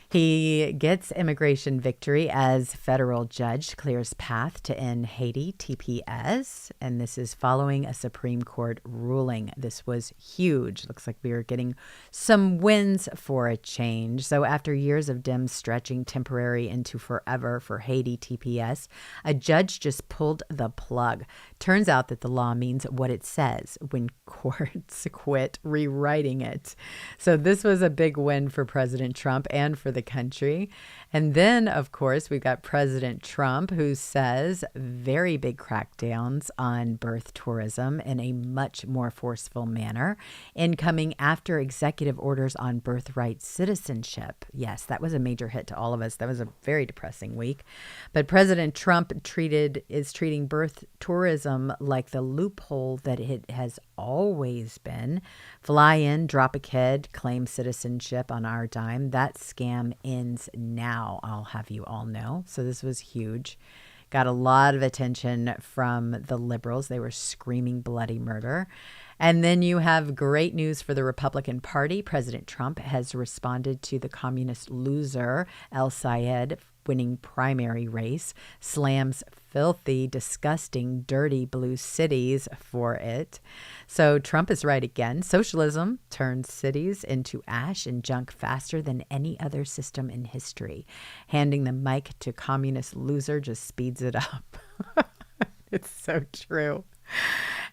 S1: He gets immigration victory as federal judge clears path to end Haiti TPS, and this is following a Supreme Court ruling. This was huge. Looks like we are getting some wins for a change. So after years of Dems stretching temporary into forever for Haiti TPS, a judge just pulled the plug. Turns out that the law means what it says when courts quit rewriting it. So this was a big win for President Trump and for the country. And then, of course, we've got President Trump, who says very big crackdowns on birth tourism in a much more forceful manner, incoming after executive orders on birthright citizenship. Yes, that was a major hit to all of us. That was a very depressing week. But President Trump is treating birth tourism like the loophole that it has always been. Fly in, drop a kid, claim citizenship on our dime. That scam ends now, I'll have you all know. So this was huge. Got a lot of attention from the liberals. They were screaming bloody murder. And then you have great news for the Republican Party. President Trump has responded to the communist loser El Sayed winning primary race, slams filthy, disgusting, dirty blue cities for it. So Trump is right again. Socialism turns cities into ash and junk faster than any other system in history. Handing the mic to communist loser just speeds it up. It's so true.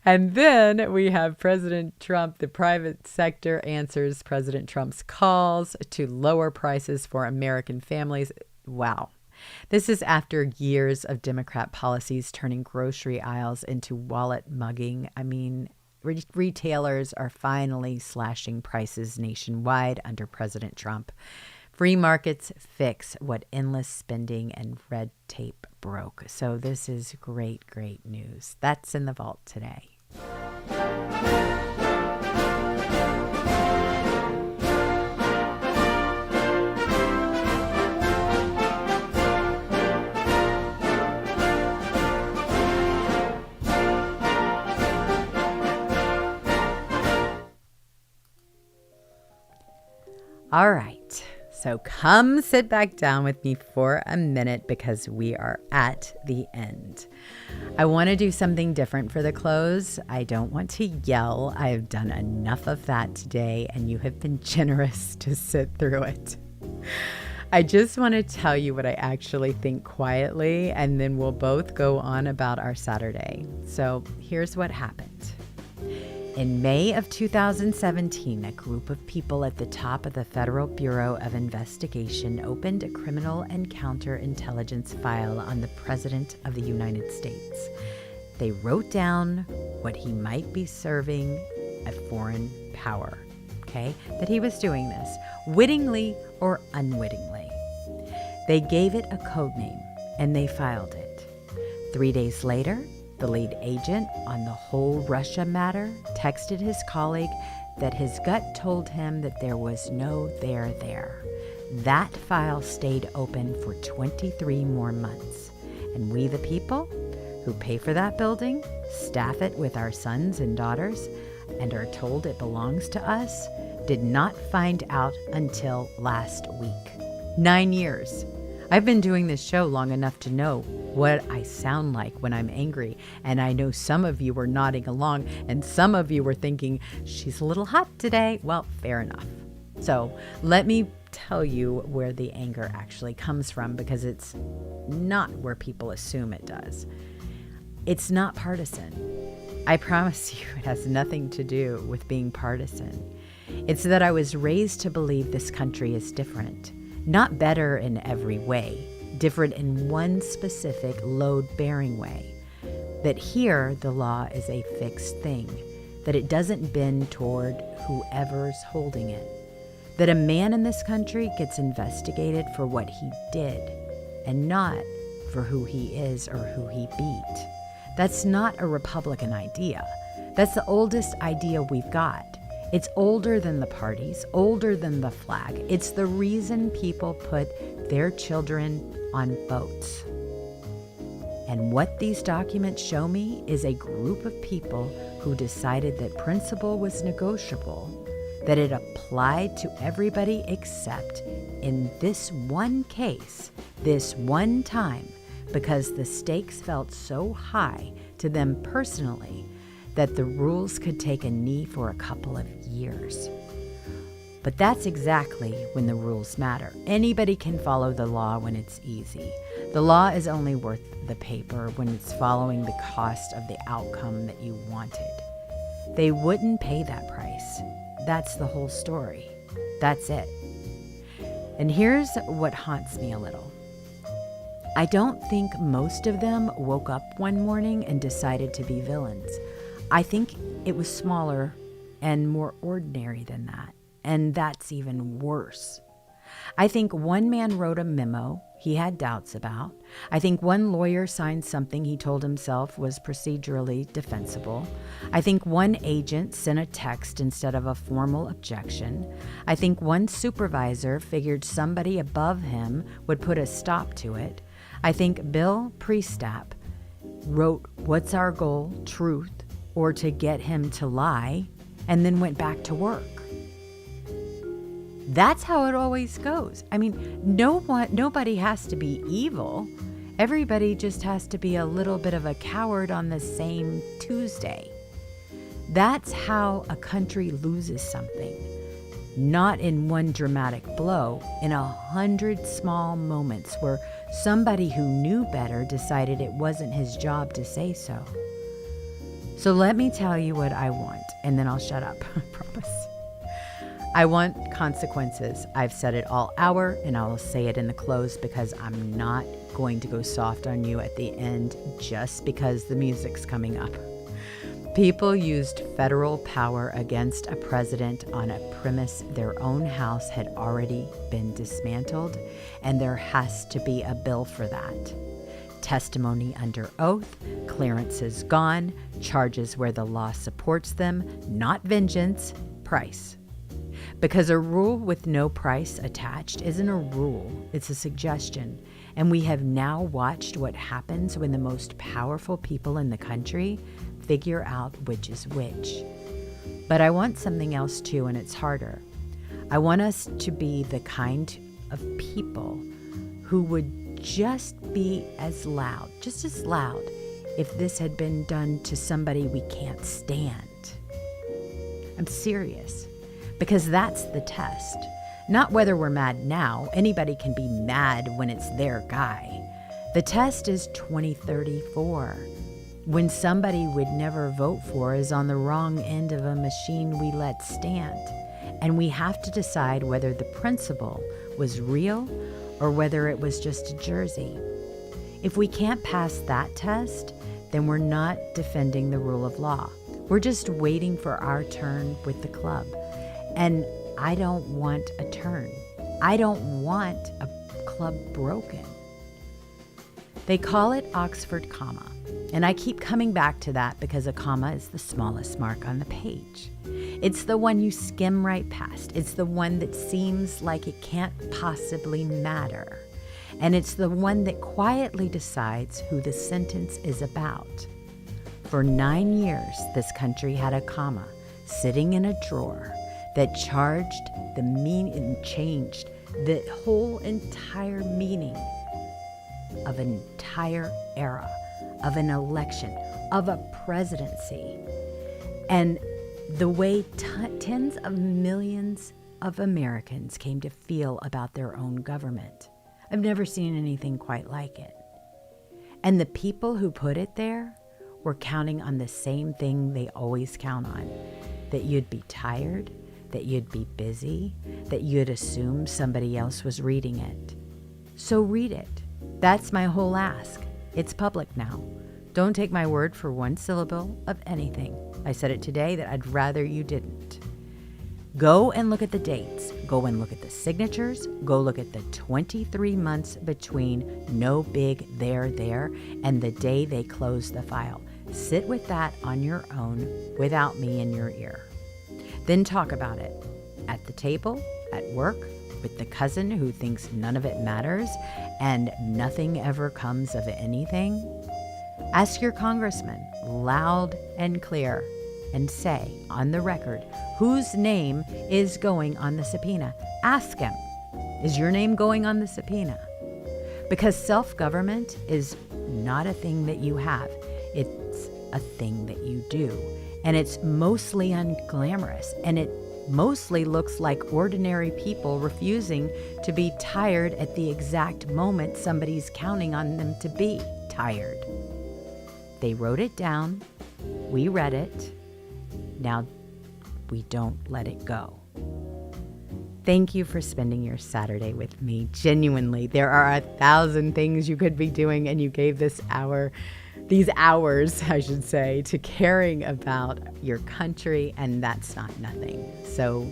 S1: And then we have President Trump. The private sector answers President Trump's calls to lower prices for American families. Wow. This is after years of Democrat policies turning grocery aisles into wallet mugging. I mean, retailers are finally slashing prices nationwide under President Trump. Free markets fix what endless spending and red tape broke. So this is great, great news. That's in the vault today. All right, so come sit back down with me for a minute because we are at the end. I want to do something different for the close. I don't want to yell. I have done enough of that today, and you have been generous to sit through it. I just want to tell you what I actually think quietly, and then we'll both go on about our Saturday. So here's what happened. In May of 2017, a group of people at the top of the Federal Bureau of Investigation opened a criminal and counterintelligence file on the President of the United States. They wrote down what he might be serving a foreign power, that he was doing this, wittingly or unwittingly. They gave it a code name, and they filed it. 3 days later, the lead agent on the whole Russia matter texted his colleague that his gut told him that there was no there there. That file stayed open for 23 more months. And we, the people who pay for that building, staff it with our sons and daughters, and are told it belongs to us, did not find out until last week. 9 years. I've been doing this show long enough to know what I sound like when I'm angry. And I know some of you were nodding along and some of you were thinking, she's a little hot today. Well, fair enough. So let me tell you where the anger actually comes from, because it's not where people assume it does. It's not partisan. I promise you, it has nothing to do with being partisan. It's that I was raised to believe this country is different, not better in every way, different in one specific load-bearing way. That here the law is a fixed thing, that it doesn't bend toward whoever's holding it, that a man in this country gets investigated for what he did and not for who he is or who he beat. That's not a Republican idea. That's the oldest idea we've got. It's older than the parties, older than the flag. It's the reason people put their children on boats. And what these documents show me is a group of people who decided that principle was negotiable, that it applied to everybody except in this one case, this one time, because the stakes felt so high to them personally that the rules could take a knee for a couple of years. But that's exactly when the rules matter. Anybody can follow the law when it's easy. The law is only worth the paper when it's following the cost of the outcome that you wanted. They wouldn't pay that price. That's the whole story. That's it. And here's what haunts me a little. I don't think most of them woke up one morning and decided to be villains. I think it was smaller and more ordinary than that. And that's even worse. I think one man wrote a memo he had doubts about. I think one lawyer signed something he told himself was procedurally defensible. I think one agent sent a text instead of a formal objection. I think one supervisor figured somebody above him would put a stop to it. I think Bill Priestap wrote, "What's our goal? Truth," or to get him to lie, and then went back to work. That's how it always goes. I mean, nobody has to be evil. Everybody just has to be a little bit of a coward on the same Tuesday. That's how a country loses something. Not in one dramatic blow, in 100 small moments where somebody who knew better decided it wasn't his job to say so. So let me tell you what I want, and then I'll shut up, I promise. I want consequences. I've said it all hour, and I'll say it in the close because I'm not going to go soft on you at the end just because the music's coming up. People used federal power against a president on a premise their own house had already been dismantled, and there has to be a bill for that. Testimony under oath, clearances gone, charges where the law supports them, not vengeance, price. Because a rule with no price attached isn't a rule, it's a suggestion. And we have now watched what happens when the most powerful people in the country figure out which is which. But I want something else too, and it's harder. I want us to be the kind of people who would just be as loud, just as loud, if this had been done to somebody we can't stand. I'm serious. Because that's the test. Not whether we're mad now. Anybody can be mad when it's their guy. The test is 2034, when somebody we'd never vote for is on the wrong end of a machine we let stand. And we have to decide whether the principle was real or whether it was just a jersey. If we can't pass that test, then we're not defending the rule of law. We're just waiting for our turn with the club. And I don't want a turn. I don't want a club broken. They call it Oxford Comma. And I keep coming back to that because a comma is the smallest mark on the page. It's the one you skim right past. It's the one that seems like it can't possibly matter. And it's the one that quietly decides who the sentence is about. For 9 years, this country had a comma sitting in a drawer that changed the whole entire meaning of an entire era, of an election, of a presidency. And the way tens of millions of Americans came to feel about their own government. I've never seen anything quite like it. And the people who put it there were counting on the same thing they always count on, that you'd be tired, that you'd be busy, that you'd assume somebody else was reading it. So read it. That's my whole ask. It's public now. Don't take my word for one syllable of anything. I said it today that I'd rather you didn't. Go and look at the dates. Go and look at the signatures. Go look at the 23 months between no big there and the day they closed the file. Sit with that on your own without me in your ear. Then talk about it at the table, at work, with the cousin who thinks none of it matters and nothing ever comes of anything. Ask your congressman loud and clear and say on the record whose name is going on the subpoena. Ask him, is your name going on the subpoena? Because self-government is not a thing that you have. It's a thing that you do. And it's mostly unglamorous. And it mostly looks like ordinary people refusing to be tired at the exact moment somebody's counting on them to be tired. They wrote it down. We read it. Now we don't let it go. Thank you for spending your Saturday with me. Genuinely, there are 1,000 things you could be doing, and you gave these hours, I should say, to caring about your country, and that's not nothing. So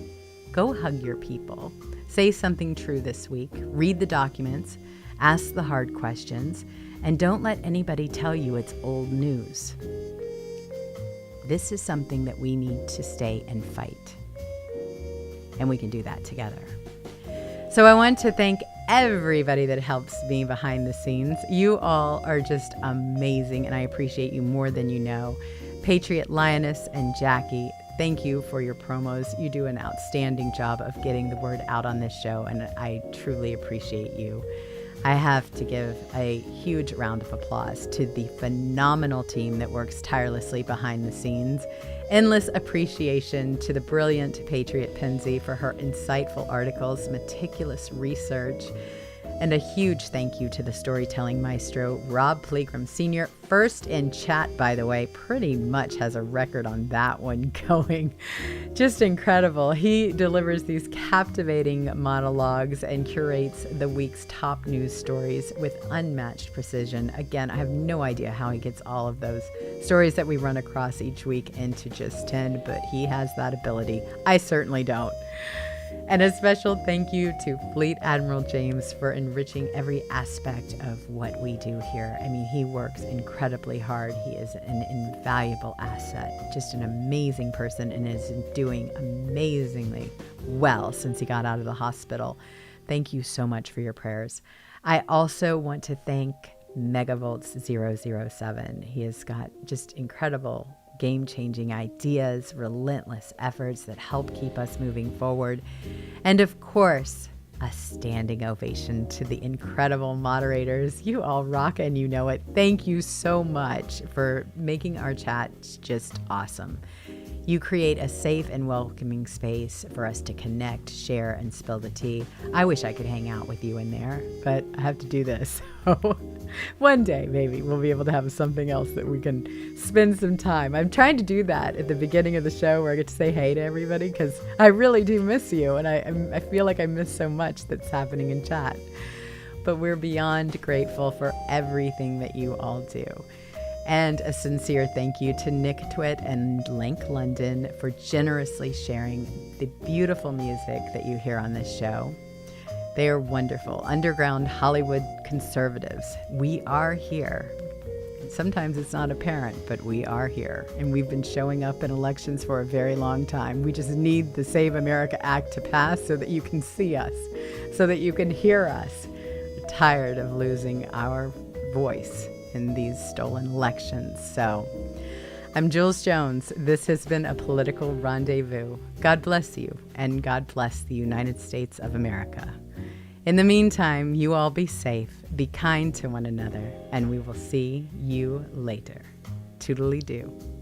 S1: go hug your people. Say something true this week. Read the documents. Ask the hard questions. And don't let anybody tell you it's old news. This is something that we need to stay and fight. And we can do that together. So I want to thank everybody that helps me behind the scenes. You all are just amazing, and I appreciate you more than you know. Patriot Lioness and Jackie, thank you for your promos. You do an outstanding job of getting the word out on this show, and I truly appreciate you. I have to give a huge round of applause to the phenomenal team that works tirelessly behind the scenes. Endless appreciation to the brilliant Patriot Penzi for her insightful articles, meticulous research, and a huge thank you to the storytelling maestro, Rob Plegrim Sr. First in chat, by the way, pretty much has a record on that one going. Just incredible. He delivers these captivating monologues and curates the week's top news stories with unmatched precision. Again, I have no idea how he gets all of those stories that we run across each week into just 10, but he has that ability. I certainly don't. And a special thank you to Fleet Admiral James for enriching every aspect of what we do here. I mean, he works incredibly hard. He is an invaluable asset, just an amazing person, and is doing amazingly well since he got out of the hospital. Thank you so much for your prayers. I also want to thank Megavolts 007. He has got just incredible game-changing ideas, relentless efforts that help keep us moving forward. And of course, a standing ovation to the incredible moderators. You all rock and you know it. Thank you so much for making our chat just awesome. You create a safe and welcoming space for us to connect, share, and spill the tea. I wish I could hang out with you in there, but I have to do this. So one day, maybe, we'll be able to have something else that we can spend some time. I'm trying to do that at the beginning of the show where I get to say hey to everybody, because I really do miss you, and I feel like I miss so much that's happening in chat. But we're beyond grateful for everything that you all do. And a sincere thank you to Nick Twitt and Link London for generously sharing the beautiful music that you hear on this show. They are wonderful, underground Hollywood conservatives. We are here. Sometimes it's not apparent, but we are here. And we've been showing up in elections for a very long time. We just need the Save America Act to pass so that you can see us, so that you can hear us. We're tired of losing our voice in these stolen elections. So I'm Jules Jones. This has been A Political Rendezvous. God bless you, and God bless the United States of America. In the meantime, you all be safe, be kind to one another, and we will see you later. Toodly-doo.